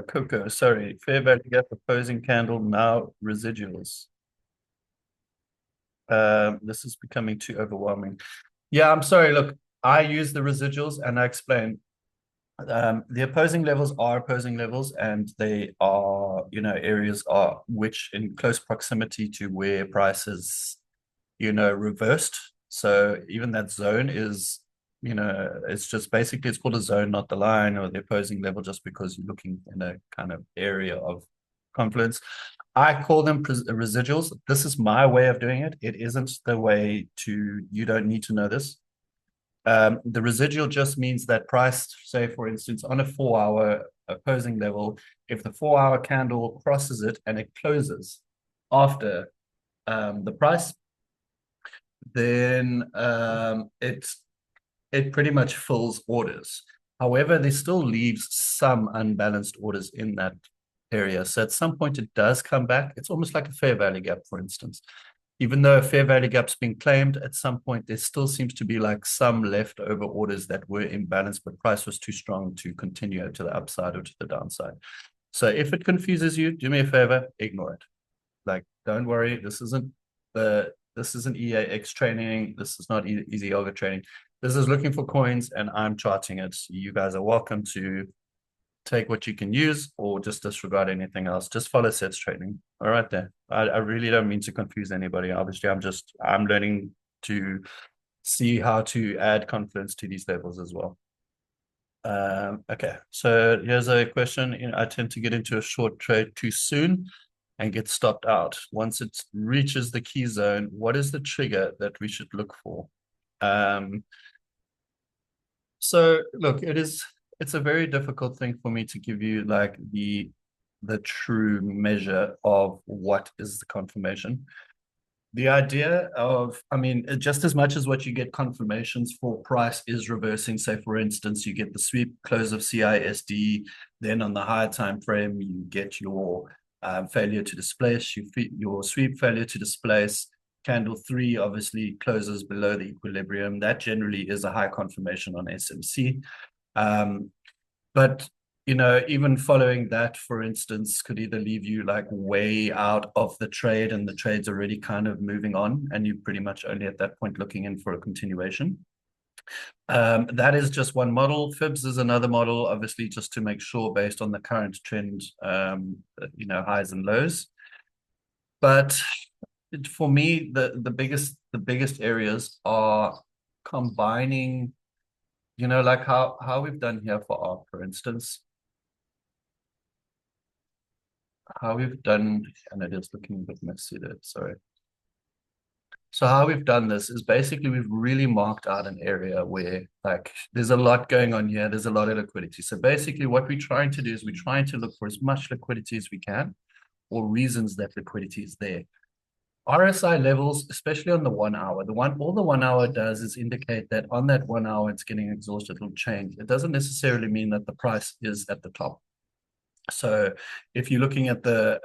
Coco, sorry. Fair value gap opposing candle, now residuals. This is becoming too overwhelming. Yeah, I'm sorry. Look, I use the residuals and I explain. The opposing levels are opposing levels, and they are, areas are which in close proximity to where prices, reversed. So even that zone is, it's just basically it's called a zone, not the line or the opposing level, just because you're looking in a kind of area of confluence. I call them residuals. This is my way of doing it. It isn't the way to, you don't need to know this. The residual just means that price, say, for instance, on a 4-hour opposing level, if the 4-hour candle crosses it and it closes after the price, then it pretty much fills orders. However, there still leaves some unbalanced orders in that area. So at some point it does come back. It's almost like a fair value gap, for instance. Even though a fair value gap's been claimed, at some point there still seems to be like some leftover orders that were imbalanced, but price was too strong to continue to the upside or to the downside. So if it confuses you, do me a favor, ignore it. Like, don't worry, this isn't EAX training. This is not easy yoga training. This is looking for coins, and I'm charting it. You guys are welcome to take what you can use or just disregard anything else. Just follow sets training. All right, there. I really don't mean to confuse anybody. Obviously, I'm learning to see how to add confidence to these levels as well. Okay, so here's a question. I tend to get into a short trade too soon and get stopped out. Once it reaches the key zone, what is the trigger that we should look for? So look, it's a very difficult thing for me to give you like the true measure of what is the confirmation. The idea of, I mean, just as much as what you get confirmations for price is reversing, say, for instance, you get the sweep close of CISD, then on the higher time frame, you get your failure to displace, your sweep failure to displace. Candle 3 obviously closes below the equilibrium. That generally is a high confirmation on SMC. But even following that, for instance, could either leave you like way out of the trade and the trade's already kind of moving on and you're pretty much only at that point looking in for a continuation. That is just one model. Fibs is another model, obviously, just to make sure based on the current trend, highs and lows. But for me, the biggest areas are combining, like how we've done here for ARC, for instance. How we've done, and it is looking a bit messy there, sorry. So how we've done this is basically we've really marked out an area where like there's a lot going on here. There's a lot of liquidity. So basically what we're trying to do is we're trying to look for as much liquidity as we can, or reasons that liquidity is there. RSI levels, especially on the 1 hour, all the 1 hour does is indicate that on that 1 hour it's getting exhausted. It'll change. It doesn't necessarily mean that the price is at the top. So if you're looking at the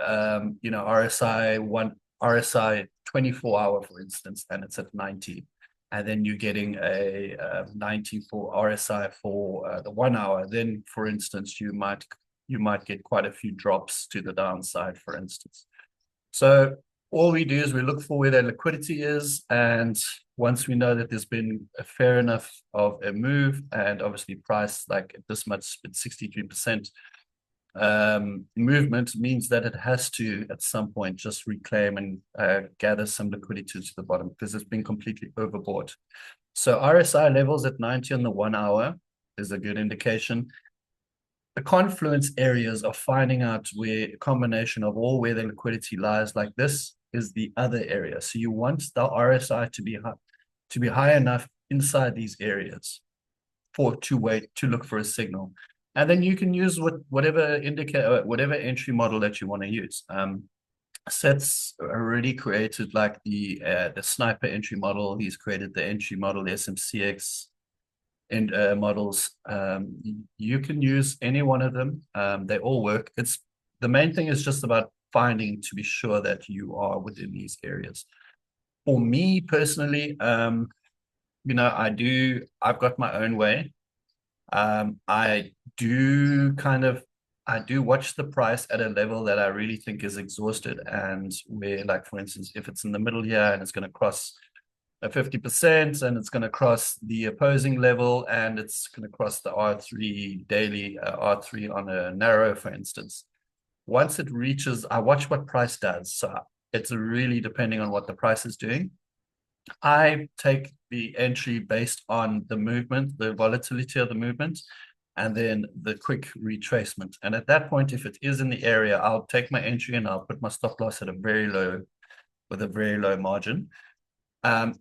RSI 24 hour, for instance, and it's at 90, and then you're getting a 90 for RSI for the 1 hour, then for instance you might get quite a few drops to the downside, for instance. So all we do is we look for where that liquidity is, and once we know that there's been a fair enough of a move, and obviously price like this much, it's 63%. Movement means that it has to at some point just reclaim and gather some liquidity to the bottom because it's been completely overbought. So RSI levels at 90 on the 1 hour is a good indication. The confluence areas of finding out where a combination of all where the liquidity lies like this is the other area. So you want the RSI to be high enough inside these areas to look for a signal. And then you can use whatever indicator, whatever entry model that you want to use. Seth's already created like the sniper entry model. He's created the entry model, the SMCX and models. You can use any one of them. They all work. The main thing is just about finding to be sure that you are within these areas. For me personally, I've got my own way. I do watch the price at a level that I really think is exhausted, and where, like, for instance, if it's in the middle here and it's going to cross a 50% and it's going to cross the opposing level and it's going to cross the R3 daily, R3 on a narrow, for instance. Once it reaches, I watch what price does. So it's really depending on what the price is doing. I take the entry based on the movement, the volatility of the movement, and then the quick retracement. And at that point, if it is in the area, I'll take my entry and I'll put my stop loss at a very low margin.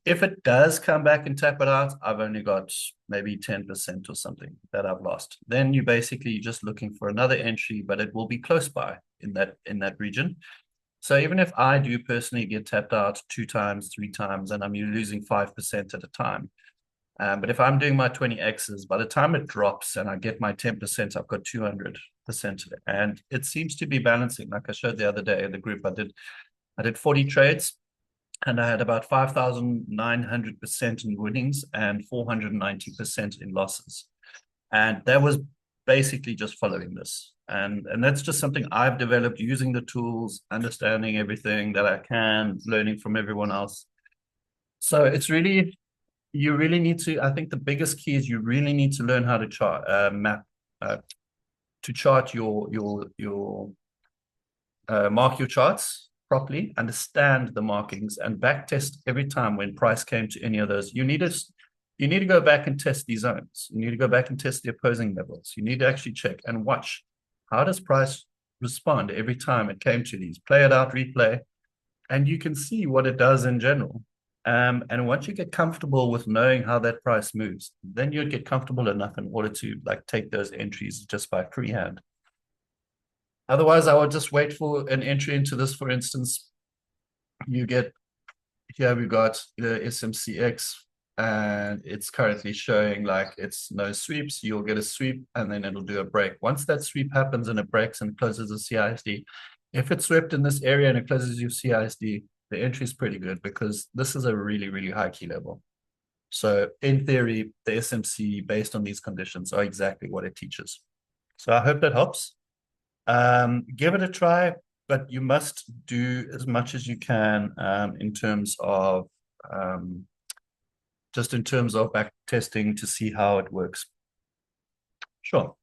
If it does come back and tap it out, I've only got maybe 10% or something that I've lost. Then you're basically just looking for another entry, but it will be close by in that region. So even if I do personally get tapped out 2 times, 3 times, and I'm losing 5% at a time, but if I'm doing my 20Xs, by the time it drops and I get my 10%, I've got 200%. And it seems to be balancing. Like I showed the other day in the group, I did 40 trades and I had about 5,900% in winnings and 490% in losses. And that was basically just following this. And that's just something I've developed using the tools, understanding everything that I can, learning from everyone else. So it's really, you really need to, I think the biggest key is you really need to learn how to chart, mark your charts properly, understand the markings, and back test every time when price came to any of those. You need to go back and test these zones. You need to go back and test the opposing levels. You need to actually check and watch, how does price respond every time it came to these? Play it out, replay, and you can see what it does in general. And once you get comfortable with knowing how that price moves, then you'd get comfortable enough in order to take those entries just by freehand. Otherwise, I would just wait for an entry into this. For instance, here we've got the SMCX, and it's currently showing like it's no sweeps. You'll get a sweep and then it'll do a break. Once that sweep happens and it breaks and closes the CISD, if it's swept in this area and it closes your CISD, the entry is pretty good because this is a really, really high key level. So in theory, the SMC based on these conditions are exactly what it teaches. So I hope that helps. Give it a try, but you must do as much as you can in terms of back testing to see how it works. Sure.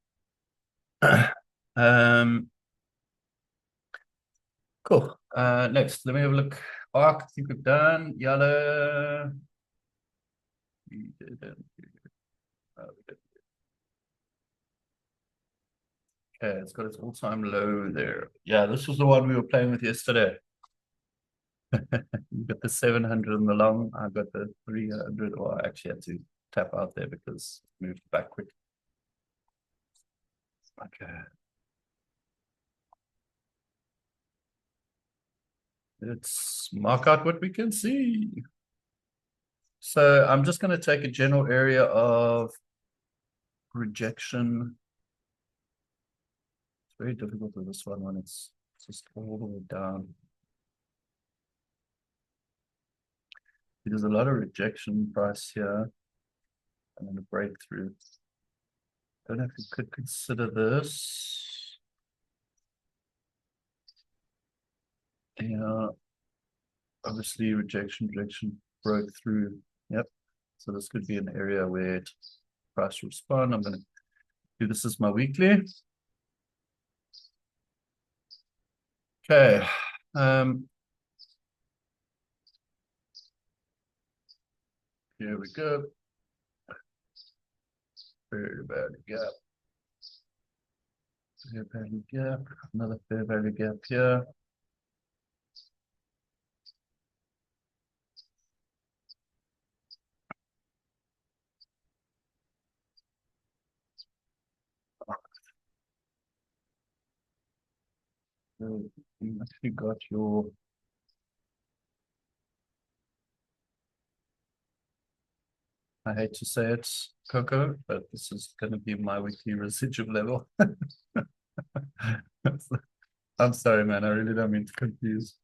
Cool. Next, let me have a look. Arc, I think we've done. Yellow. We didn't. Okay, it's got its all-time low there. Yeah, this was the one we were playing with yesterday. You got the 700 in the long. I got the 300, or I actually had to tap out there because it moved back quick. Okay. Let's mark out what we can see. So I'm just going to take a general area of rejection. It's very difficult with this one when it's just all the way down. There's a lot of rejection price here and then a breakthrough. Don't know if you could consider this. Yeah, obviously rejection broke through. Yep. So this could be an area where price will respond. I'm going to do this as my weekly. Okay. Here we go. Fair value gap. Fair value gap. Another fair value gap here. So you actually got your I hate to say it, Coco, but this is going to be my weekly residual level. I'm sorry, man. I really don't mean to confuse.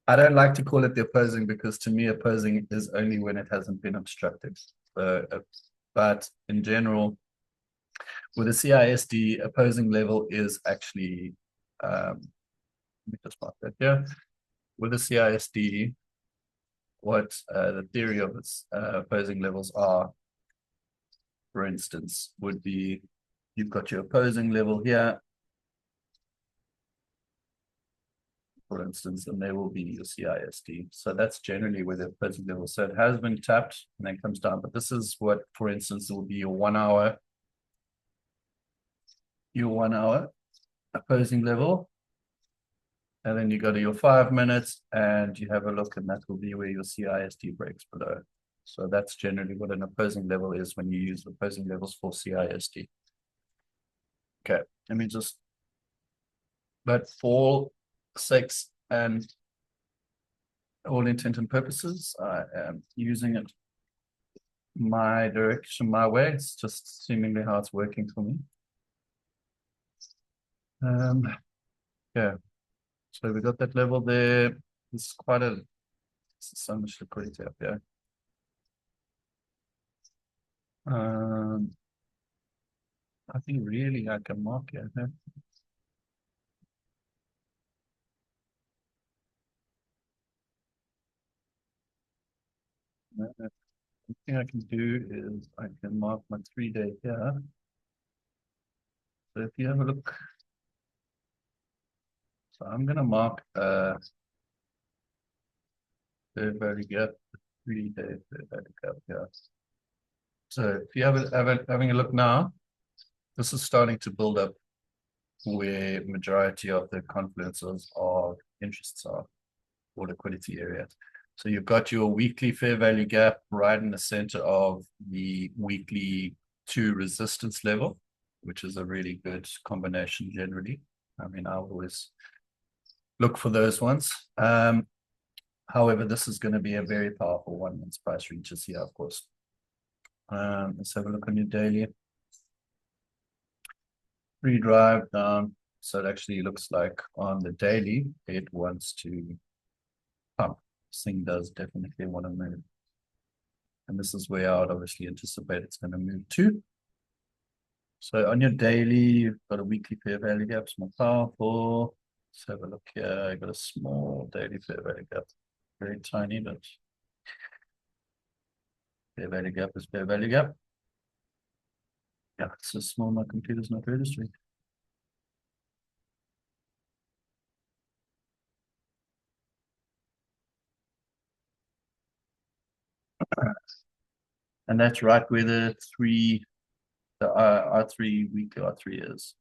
I don't like to call it the opposing because to me, opposing is only when it hasn't been obstructed. So, but in general, with a CISD, opposing level is actually, let me just mark that here. With a CISD, what the theory of its opposing levels are, for instance, would be you've got your opposing level here, for instance, and there will be your CISD. So that's generally where the opposing level. So it has been tapped and then comes down. But this is what, for instance, will be your 1 hour, opposing level. And then you go to your 5 minutes and you have a look, and that will be where your CISD breaks below. So that's generally what an opposing level is when you use opposing levels for CISD. Okay, let me just, but for sakes and all intent and purposes, I am using it my direction, my way. It's just seemingly how it's working for me. Yeah, so we got that level there. It's quite a, so much liquidity up there. I think really I can mark it. Huh? The thing I can do is I can mark my 3-day here. So if you have a look, so I'm going to mark fair value gap, 3-day fair value gap here. So if you having a look now, this is starting to build up where majority of the confluences of interests are, or liquidity areas. So you've got your weekly fair value gap right in the center of the weekly 2 resistance level, which is a really good combination generally. I mean, I always look for those ones. However, this is going to be a very powerful one once price reaches here, of course. Let's have a look on your daily. Redrive down. So it actually looks like on the daily, it wants to pump. This thing does definitely want to move. And this is where I would obviously anticipate it's going to move to. So on your daily, you've got a weekly fair value gap, it's more powerful. Let's have a look here. I got a small daily fair value gap. Very tiny, but fair value gap is fair value gap. Yeah, it's so small, my computer's not registering. And that's right where the R3 weekly R3 is.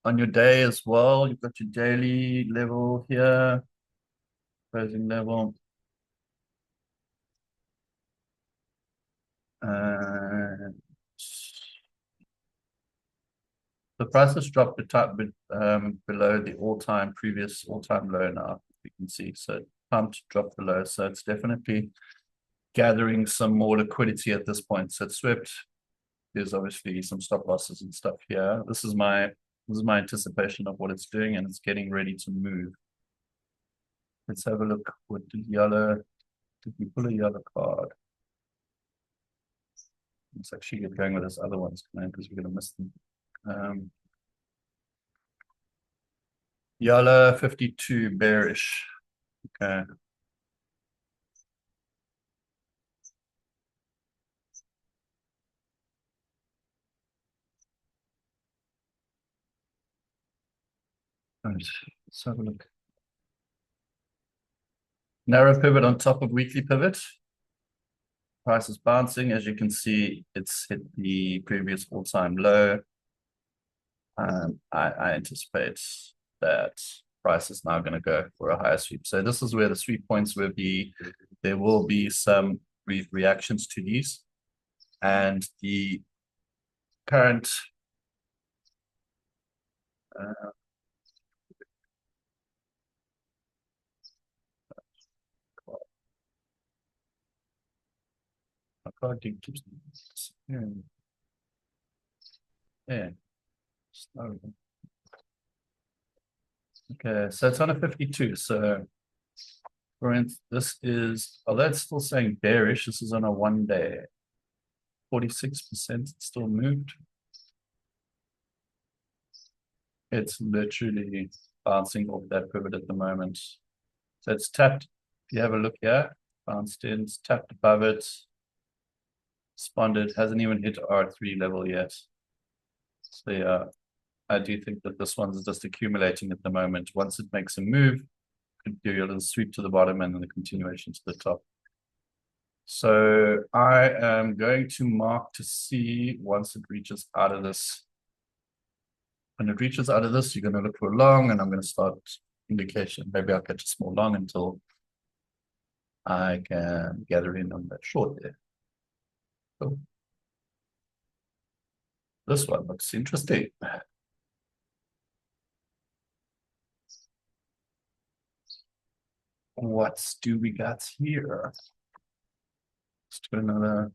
On your day as well, you've got your daily level here, closing level. And the price has dropped a bit below the previous all-time low now. you can see. So it pumped, dropped below. So it's definitely gathering some more liquidity at this point. So it swept. There's obviously some stop losses and stuff here. This is my anticipation of what it's doing, and it's getting ready to move. Let's have a look. What did yellow? Did we pull a yellow card? Let's actually get going with this other ones because we're going to miss them. Yellow 52 bearish. Okay. Right. Let's have a look. Narrow pivot on top of weekly pivot. Price is bouncing. As you can see, it's hit the previous all-time low. I anticipate that price is now going to go for a higher sweep. So this is where the sweep points will be. There will be some reactions to these. And the current my card keeps disappearing. Yeah. Okay, so it's on a 52. So for instance, this is, although it's still saying bearish, this is on a 1 day. 46% still moved. It's literally bouncing off that pivot at the moment. So it's tapped. If you have a look here, bounced in, it's tapped above it, responded, hasn't even hit R3 level yet. So yeah, I do think that this one's just accumulating at the moment. Once it makes a move, could do a little sweep to the bottom and then a continuation to the top. So I am going to mark to see once it reaches out of this. When it reaches out of this, you're going to look for a long, and I'm going to start indication. Maybe I'll catch a small long until I can gather in on that short there. So this one looks interesting. What do we got here? Let's do another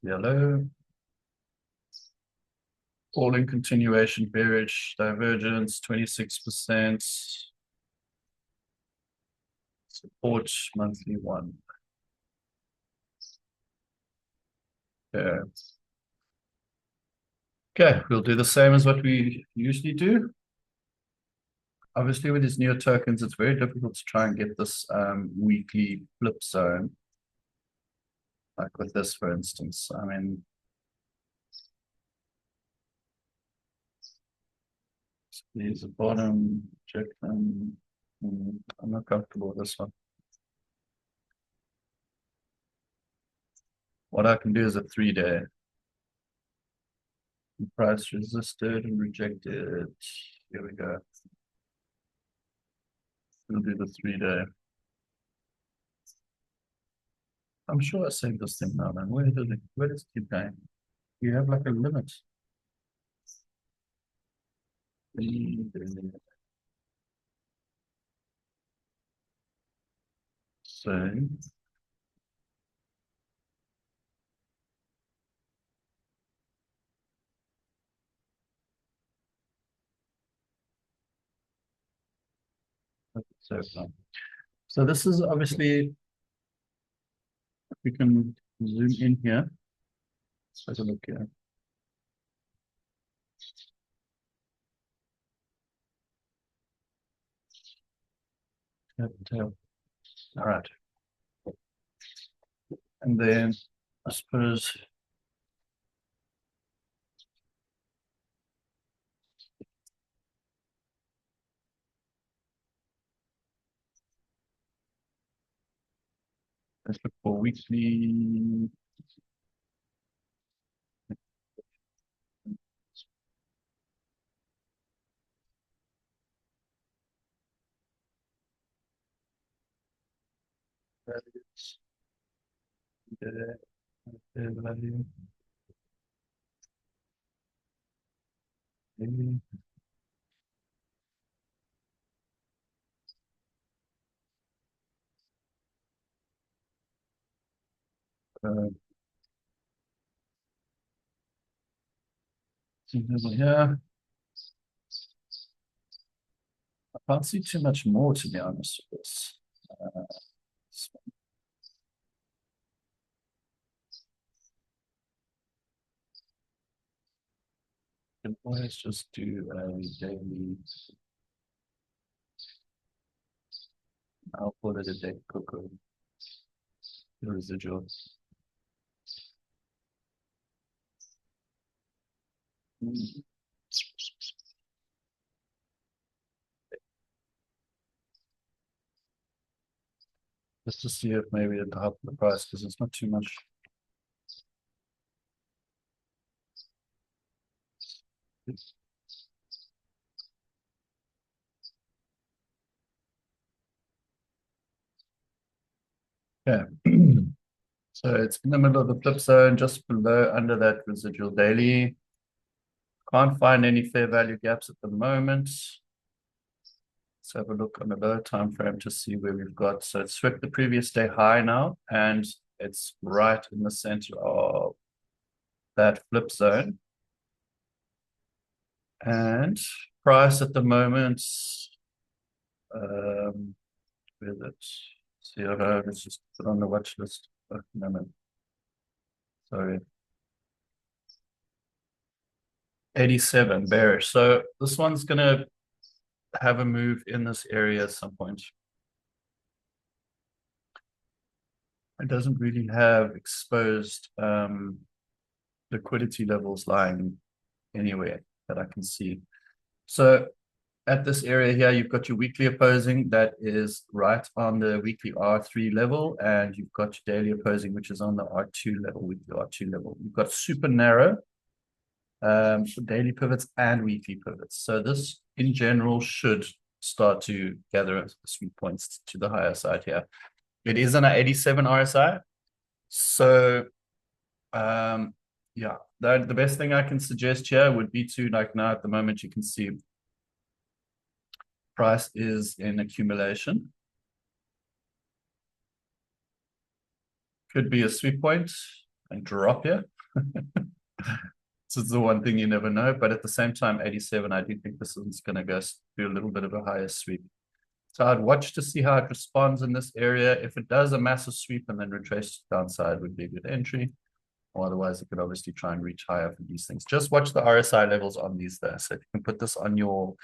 yellow. Falling continuation, bearish, divergence, 26%. Support, monthly one. Okay. Okay, we'll do the same as what we usually do. Obviously, with these newer tokens, it's very difficult to try and get this weekly flip zone. Like with this, for instance. I mean, here's the bottom, check them. I'm not comfortable with this one. What I can do is a 3-day. Price resisted and rejected. Here we go. We'll do the 3-day. I'm sure I saved this thing now, man. Where does it keep going? You have like a limit. So so this is obviously, we can zoom in here. Let's have a look here. All right. And then I suppose let's look for weekly. Values. Value. Over here. I can't see too much more, to be honest with this. So you can always just do a daily. I'll call it a day cocoa. The residual. Just to see if maybe it'll help the price because it's not too much. Yeah. So it's in the middle of the flip zone, just below under that residual daily. Can't find any fair value gaps at the moment. Let's have a look on the lower time frame to see where we've got. So it's swept the previous day high now, and it's right in the center of that flip zone. And price at the moment, where is it? See, let's just put on the watch list. Oh, no. Sorry. 87 bearish. So this one's gonna have a move in this area at some point. It doesn't really have exposed liquidity levels lying anywhere that I can see. So at this area here, you've got your weekly opposing that is right on the weekly R3 level, and you've got your daily opposing, which is on the R2 level, weekly R2 level. You've got super narrow daily pivots and weekly pivots. So this in general should start to gather sweet points to the higher side here. It is an 87 RSI. So yeah, the best thing I can suggest here would be to, like now at the moment, you can see price is in accumulation. Could be a sweep point and drop here. This is the one thing you never know, but at the same time, 87, I do think this is going to go do a little bit of a higher sweep. So I'd watch to see how it responds in this area. If it does a massive sweep and then retrace downside would be a good entry. Or otherwise, you could obviously try and reach higher for these things. Just watch the RSI levels on these there. So if you can put this on your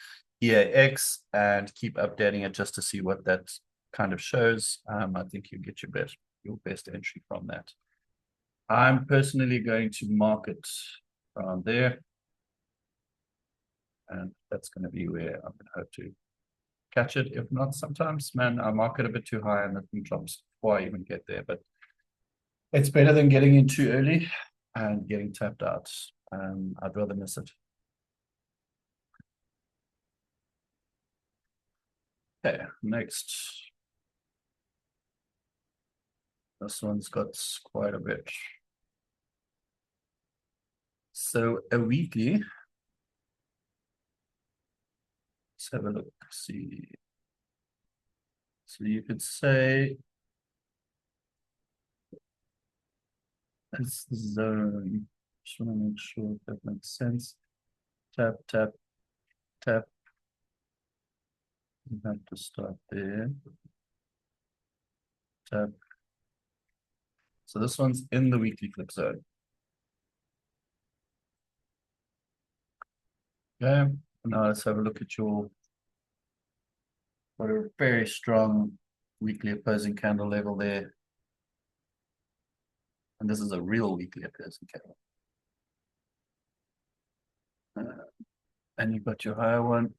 EAX and keep updating it just to see what that kind of shows, I think you get your best entry from that. I'm personally going to market around there. And that's going to be where I'm going to hope to catch it. If not, sometimes, man, I market a bit too high and the thing drops before I even get there. But it's better than getting in too early and getting tapped out. I'd rather miss it. Okay, next. This one's got quite a bit. So a weekly. Let's have a look, see. So you could say it's the zone. Just want to make sure that makes sense. Tap, tap, tap. You have to start there. Tap. So this one's in the weekly flip zone. Okay, now let's have a look at your what a very strong weekly opposing candle level there. And this is a real weekly opposing candle. And you've got your higher one.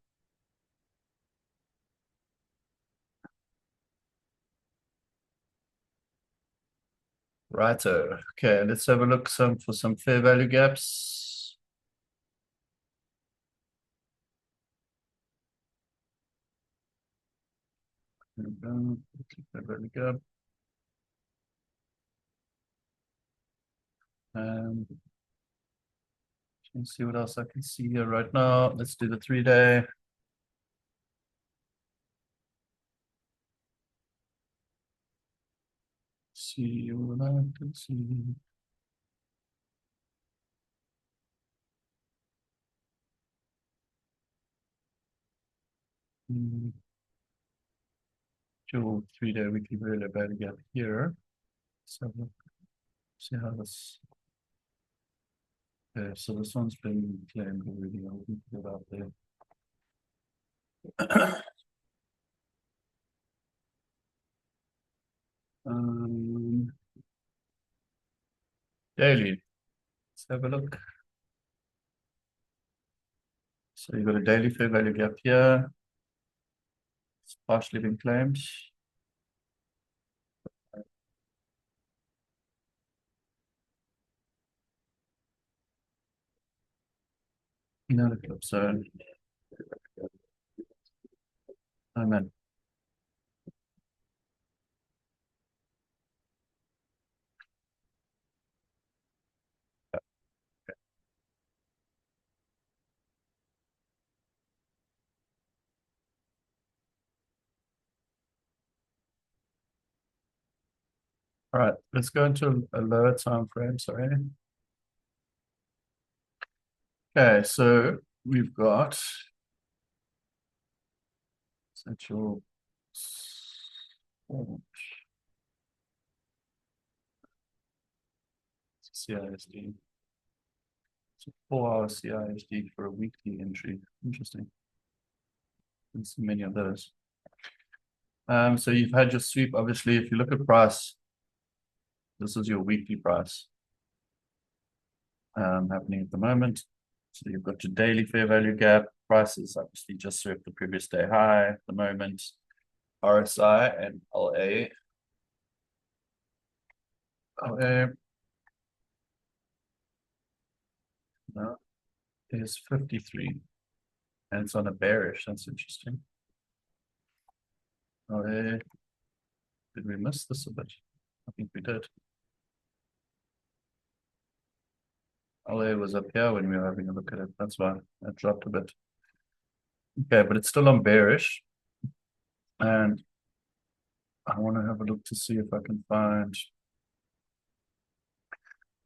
Righto. Okay, let's have a look for some fair value gaps. Fair value gap. Let's see what else I can see here right now. Let's do the 3-day. See what I can see. Dual 3-day weekly really bad gap here. So see how this. Okay, so this one's been claimed already. I'll put it out there. Daily. Let's have a look. So you've got a daily fair value gap here. It's partially been claimed. Another clip zone. Amen. All right, let's go into a lower time frame. Sorry. Okay, so we've got essential CISD. So 4-hour CISD for a weekly entry. Interesting. There's many of those. So you've had your sweep. Obviously, if you look at price, this is your weekly price happening at the moment. So you've got your daily fair value gap. Prices obviously just swept the previous day high at the moment. RSI and LA. LA no, is 53. And it's on a bearish. That's interesting. LA. Did we miss this a bit? I think we did. LA was up here when we were having a look at it. That's why it dropped a bit. Okay, but it's still on bearish. And I want to have a look to see if I can find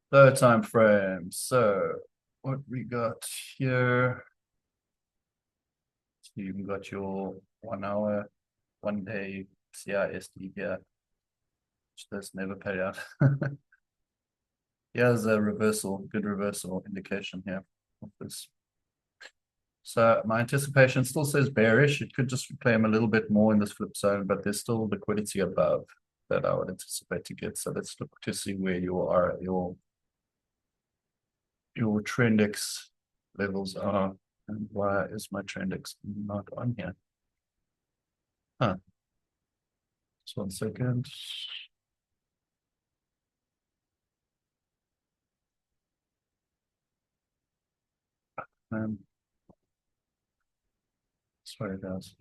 the time frame. So what we got here. So you've got your 1 hour, 1 day CISD here, which does never pay out. Here's a reversal, good reversal indication here of this. So my anticipation still says bearish. It could just claim a little bit more in this flip zone, but there's still liquidity above that I would anticipate to get. So let's look to see where your trend X levels are, and why is my trend X not on here? Huh. Just 1 second. Sorry guys,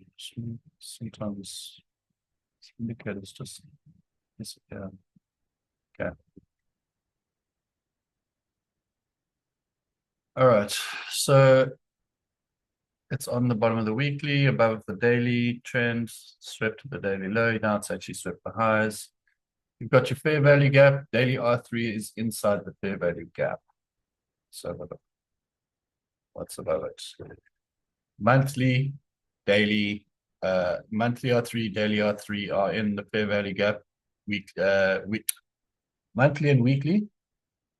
sometimes indicators just disappear. Okay. All right, so it's on the bottom of the weekly, above the daily trend, swept to the daily low. Now it's actually swept the highs. You've got your fair value gap. Daily R3 is inside the fair value gap. So what's above it? Monthly, daily, monthly R3, daily R3 are in the fair value gap. Monthly and weekly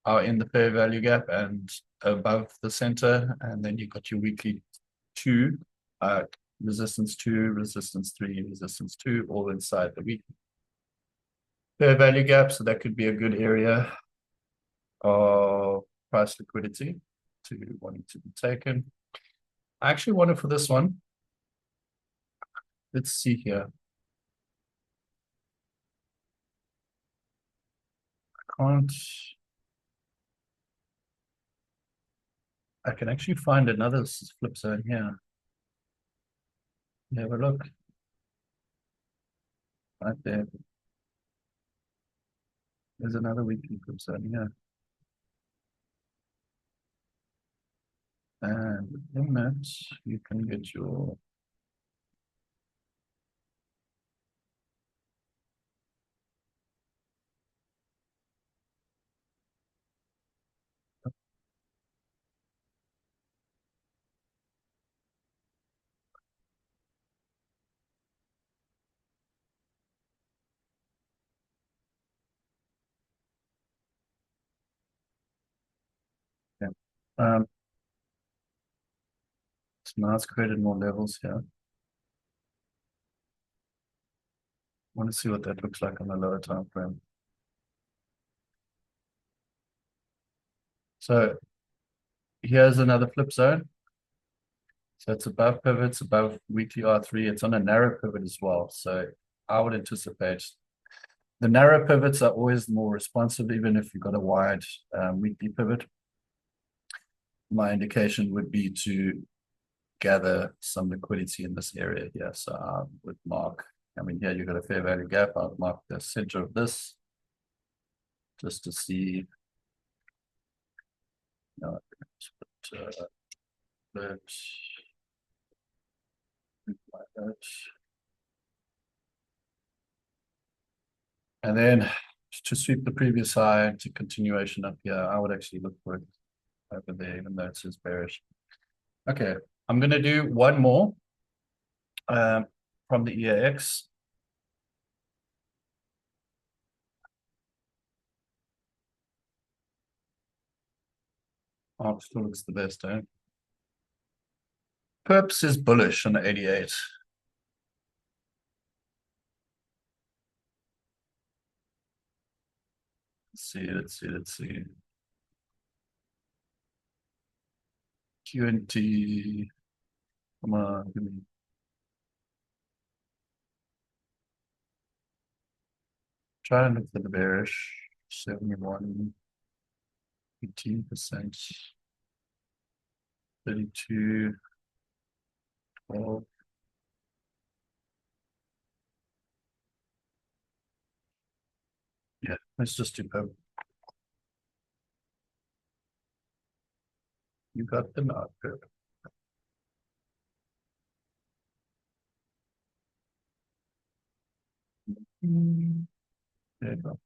are in the fair value gap and above the center, and then you've got your weekly 2, resistance 2, resistance 3, resistance 2, all inside the weekly fair value gap. So that could be a good area of price liquidity to wanting to be taken. I actually wanted for this one. Let's see here. I can actually find another flip zone here. Have a look. Right there. There's another weekly flip zone here. And in that, you can get your Um, so now it's created more levels here. I want to see what that looks like on a lower time frame. So here's another flip zone. So it's above pivots, above weekly R3. It's on a narrow pivot as well. So I would anticipate the narrow pivots are always more responsive, even if you've got a wide weekly pivot. My indication would be to gather some liquidity in this area here. So I would mark, I mean, here you've got a fair value gap. I'll mark the center of this just to see. No, that, like that. And then to sweep the previous high to continuation up here, I would actually look for it over there, even though it says bearish. Okay, I'm going to do one more from the EAX. Oh, still looks the best, eh? Perps is bullish on the 88. Let's see. QNT. Come on, give me. Try and look for the bearish. 71, 18%, 32, 12. Yeah, let's just do perp. You got the nod, perp. There you go.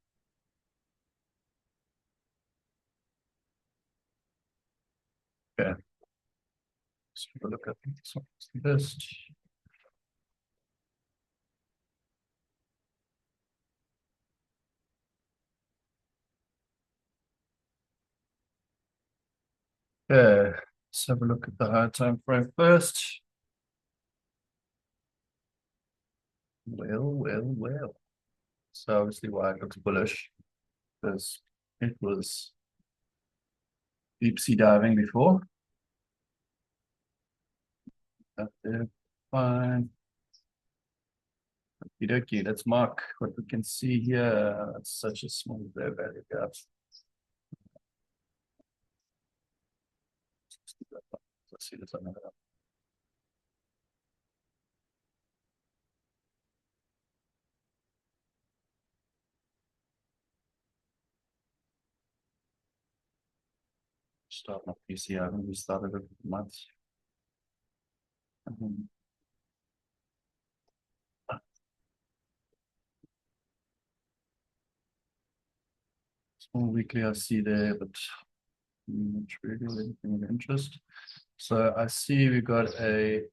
Okay. Let's have a look at this one. It's the best. Okay. Let's have a look at the high time frame first. Well. So obviously why it looks bullish, because it was deep sea diving before. Up there, fine. Okie let's mark what we can see here. It's such a small fair value gap. Let's see this on the start my PC. I haven't restarted it for months. Small weekly I see there, but not really anything of interest. So I see we got a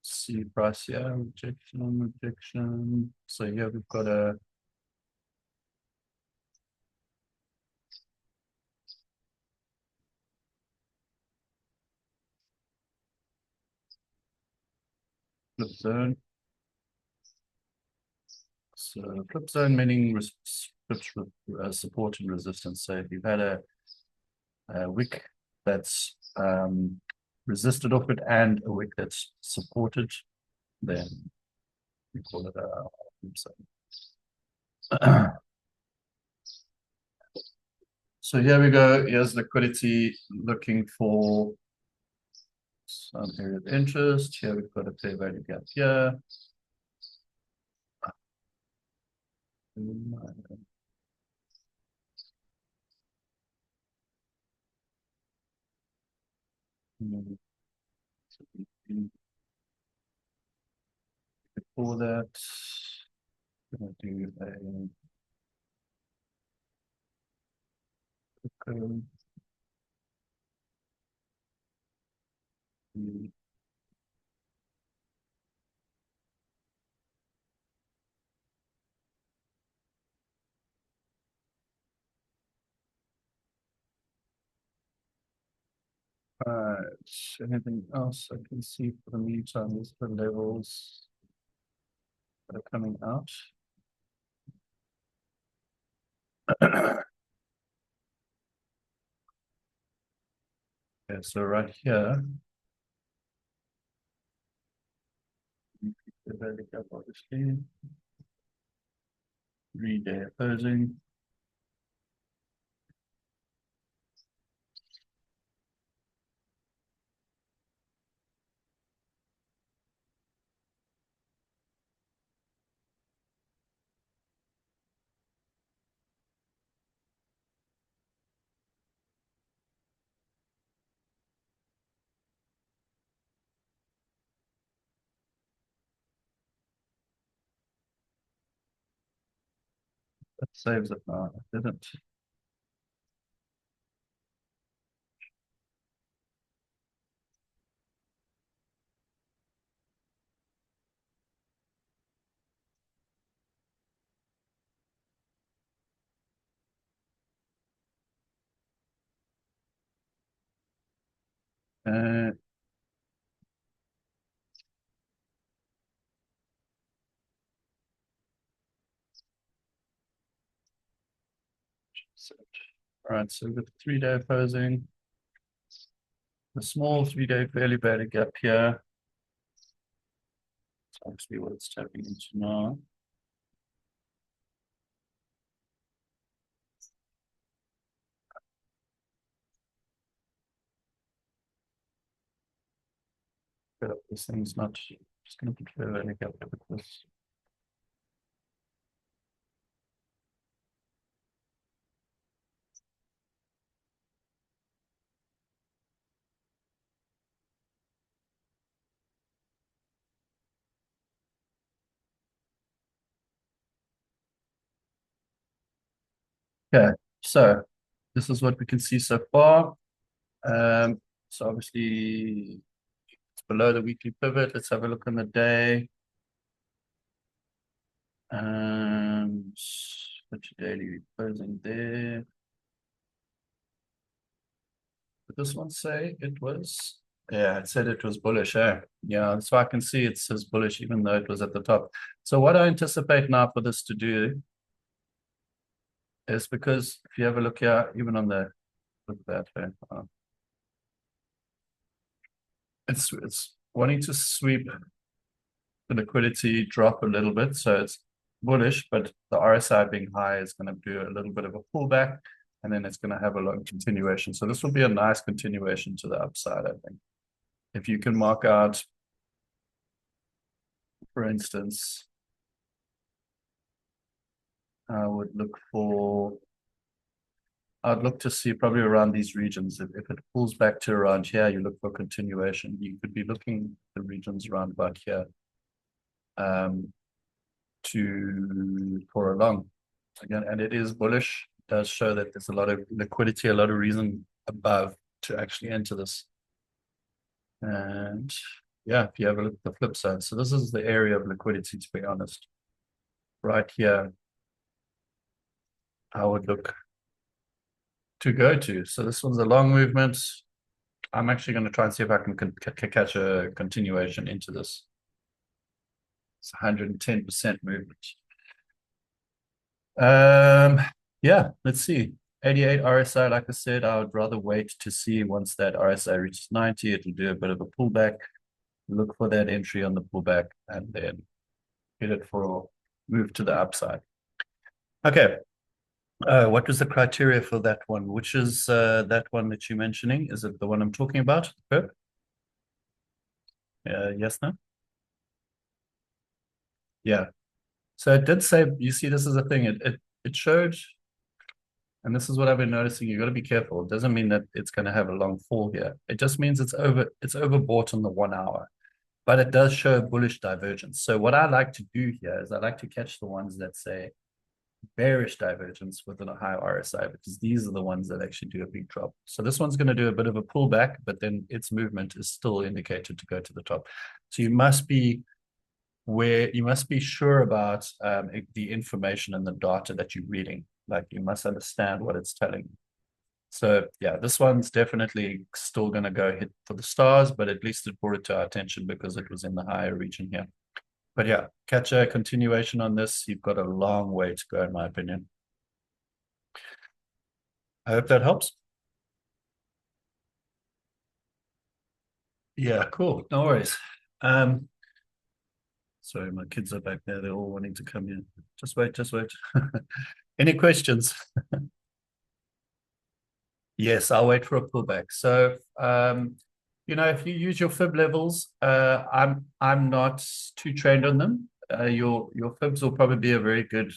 C price here, rejection. So here we've got a flip zone. So flip zone meaning support and resistance. So if you've had a wick that's resisted off it and a wick that's supported, then we call it a flip zone. So here we go. Here's liquidity looking for some area of interest. Here we've got a fair value gap here. Before that, I'm going to do a Anything else I can see for the meantime? These are the levels that are coming out. Okay, so right here, the value gap obviously, 3-day opposing. That saves it now. It didn't. Uh, all right, so with the 3-day opposing, the small 3-day fairly bad gap here. It's actually what it's tapping into now. But this thing's not just going to put fairly bad gap with this. Okay, so this is what we can see so far. So obviously it's below the weekly pivot. Let's have a look on the day. And put your daily closing there. Did this one say it was? Yeah, it said it was bullish, eh? Yeah, so I can see it says bullish even though it was at the top. So what I anticipate now for this to do is, because if you have a look here, even on the look at that, it's wanting to sweep the liquidity drop a little bit. So it's bullish, but the RSI being high is going to do a little bit of a pullback, and then it's going to have a long continuation. So this will be a nice continuation to the upside, I think. If you can mark out, for instance, I would look for, I'd look to see probably around these regions. If it pulls back to around here, you look for continuation. You could be looking at the regions around about here for a long. Again, and it is bullish. It does show that there's a lot of liquidity, a lot of reason above to actually enter this. And yeah, if you have a look at the flip side. So this is the area of liquidity, to be honest. Right here, I would look to go to. So this one's a long movement. I'm actually going to try and see if I can catch a continuation into this. It's 110% movement. Yeah, let's see. 88 RSI, like I said, I would rather wait to see once that RSI reaches 90, it'll do a bit of a pullback. Look for that entry on the pullback and then hit it for a move to the upside. Okay. What was the criteria for that one? Which is that one that you're mentioning? Is it the one I'm talking about? Yes, no? Yeah. So it did say, you see, this is the thing. It showed, and this is what I've been noticing. You got to be careful. It doesn't mean that it's going to have a long fall here. It just means it's overbought on the 1 hour, but it does show bullish divergence. So what I like to do here is I like to catch the ones that say bearish divergence within a high RSI, because these are the ones that actually do a big drop. So this one's going to do a bit of a pullback, but then its movement is still indicated to go to the top. So you must be sure about the information and the data that you're reading. Like, you must understand what it's telling you. So yeah, this one's definitely still going to go hit for the stars, but at least it brought it to our attention because it was in the higher region here. But yeah, catch a continuation on this. You've got a long way to go, in my opinion. I hope that helps. Yeah, cool. No worries. Um, sorry, my kids are back there. They're all wanting to come in. Just wait, just wait. Any questions? Yes, I'll wait for a pullback. So, if you use your fib levels, I'm not too trained on them. Your fibs will probably be a very good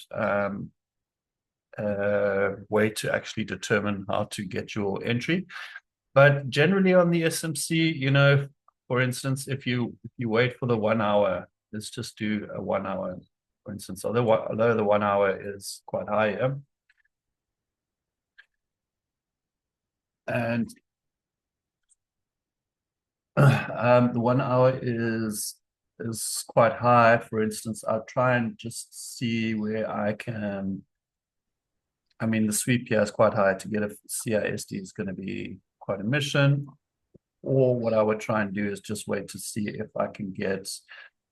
way to actually determine how to get your entry. But generally on the SMC, for instance, if you wait for the 1 hour, let's just do a 1 hour, for instance, although the 1 hour is quite high, yeah? And the 1 hour is quite high. For instance, I'll try and just see where I can. I mean, the sweep here is quite high. To get a CISD is going to be quite a mission. Or what I would try and do is just wait to see if I can get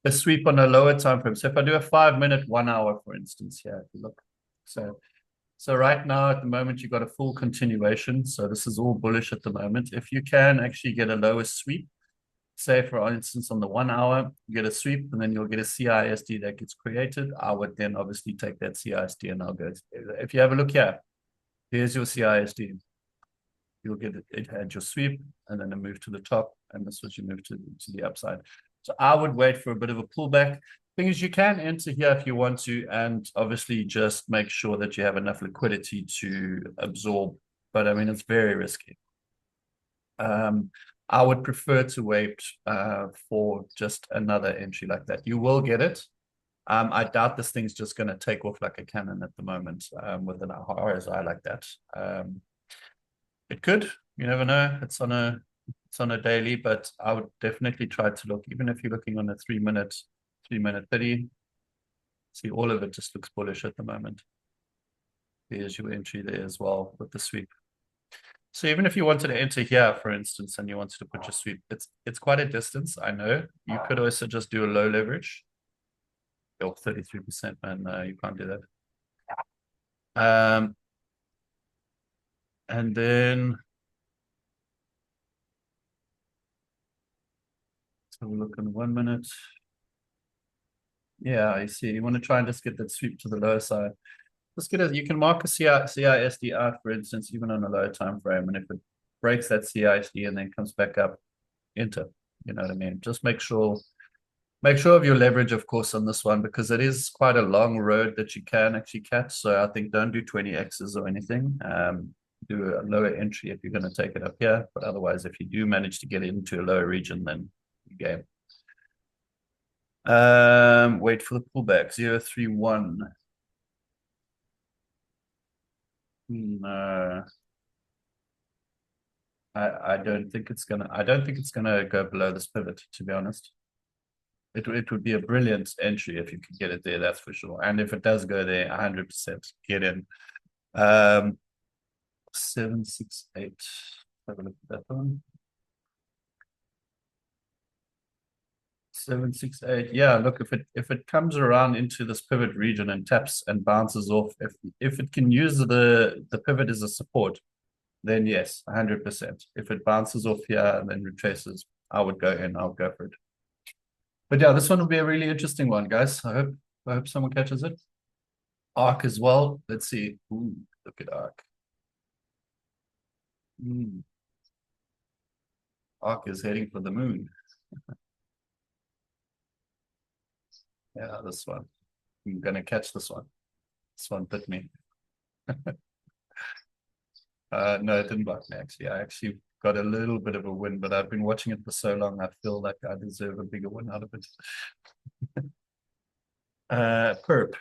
a sweep on a lower time frame. So if I do a 5 minute, 1 hour, for instance, here, if you look. So right now at the moment you've got a full continuation. So this is all bullish at the moment. If you can actually get a lower sweep, say for instance on the 1 hour, you get a sweep and then you'll get a CISD that gets created. I would then obviously take that CISD and I'll go. If you have a look here, here's your CISD. You'll get it had your sweep and then a move to the top, and this was your move to the upside. So I would wait for a bit of a pullback. Thing is, you can enter here if you want to, and obviously just make sure that you have enough liquidity to absorb. But I mean, it's very risky. I would prefer to wait for just another entry like that. You will get it. I doubt this thing's just going to take off like a cannon at the moment with an RSI like that. It could. You never know. It's on a daily, but I would definitely try to look, even if you're looking on a 3 minute 30. See, all of it just looks bullish at the moment. There's your entry there as well with the sweep. So even if you wanted to enter here, for instance, and you wanted to put your sweep, it's quite a distance, I know. You could also just do a low leverage. Oh, 33%, man. No, you can't do that. And then let's have a look in 1 minute. Yeah, you see, you want to try and just get that sweep to the lower side. Just get it. You can mark a CISD out, for instance, even on a low time frame, and if it breaks that CISD and then comes back up, enter. You know what I mean? Just make sure of your leverage, of course, on this one because it is quite a long road that you can actually catch. So I think don't do 20Xs or anything. Do a lower entry if you're going to take it up here, but otherwise, if you do manage to get into a lower region, then you game. Wait for the pullback 031. No, I don't think it's gonna go below this pivot, to be honest. It would be a brilliant entry if you could get it there, that's for sure. And if it does go there, 100% get in. 768. Have a look at that one. 768. Yeah, look, if it comes around into this pivot region and taps and bounces off, if it can use the pivot as a support, then yes, 100%. If it bounces off here and then retraces, I would go in. I'll go for it. But yeah, this one will be a really interesting one, guys. I hope someone catches it. Arc as well. Let's see. Ooh, look at Arc. Arc is heading for the moon. Yeah, this one. I'm gonna catch this one. This one bit me. No, it didn't bite me actually. I actually got a little bit of a win, but I've been watching it for so long, I feel like I deserve a bigger win out of it. Perp.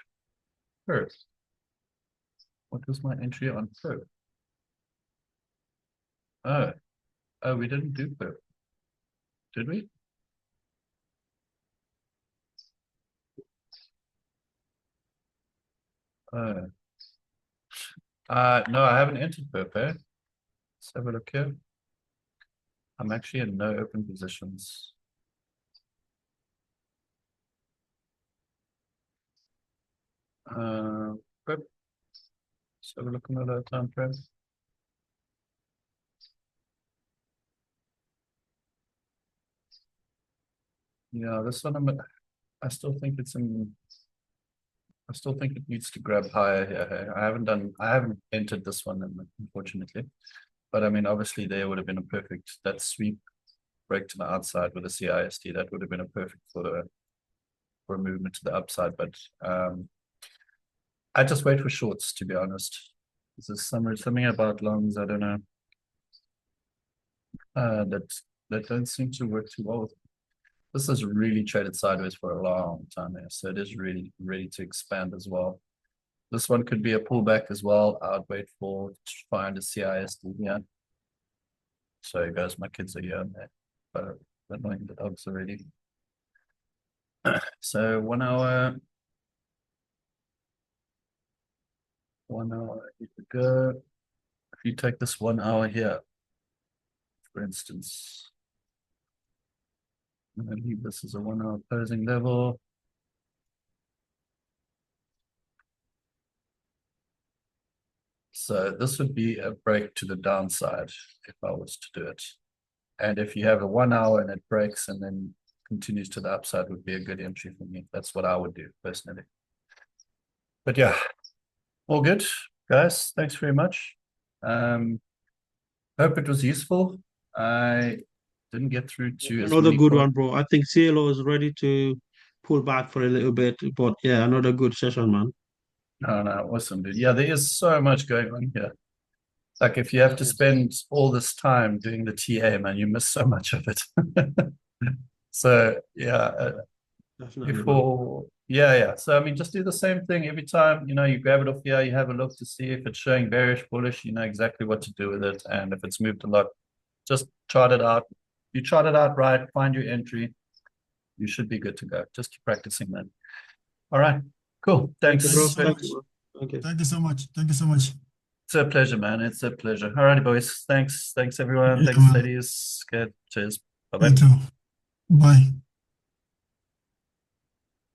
Perp. What was my entry on Perp? Oh, we didn't do Perp, did we? Uh, no, I haven't entered Perp, eh? Let's have a look here. I'm actually in no open positions. Good. Let's have a look at the lower time frame. Yeah, this one I still think it's in. I still think it needs to grab higher here. I haven't entered this one, unfortunately. But I mean, obviously there would have been a perfect, that sweep break to the outside with a CISD, that would have been a perfect for a movement to the upside. But I just wait for shorts, to be honest. There's something about longs, I don't know, that don't seem to work too well. This has really traded sideways for a long time here, so it is really ready to expand as well. This one could be a pullback as well. I'd wait to find a CISD here. Sorry guys, my kids are here and they're annoying the dogs already. So 1 hour. 1 hour, here we go. If you take this 1 hour here, for instance, I'm going to leave this as a 1 hour closing level. So this would be a break to the downside if I was to do it. And if you have a 1 hour and it breaks and then continues to the upside, would be a good entry for me. That's what I would do personally. But yeah, all good, guys. Thanks very much. Hope it was useful. I didn't get through to Another good one, bro. I think CLO is ready to pull back for a little bit, but yeah, another good session, man. No, awesome, dude. Yeah, there is so much going on here. Like if you have to spend all this time doing the TA, man, you miss so much of it. So yeah, Definitely, bro. yeah. So I mean, just do the same thing every time. You grab it off here, you have a look to see if it's showing bearish, bullish. You know exactly what to do with it, and if it's moved a lot, just chart it out. You chart it out right, find your entry. You should be good to go. Just keep practicing that. All right, cool. Thank you, bro. Thanks. Thank you, bro. Okay. Thank you so much. Thank you so much. It's a pleasure, man. It's a pleasure. All righty, boys. Thanks, everyone. Yeah, Thanks, man. ladies. Good. Cheers. Bye You bye. too. Bye.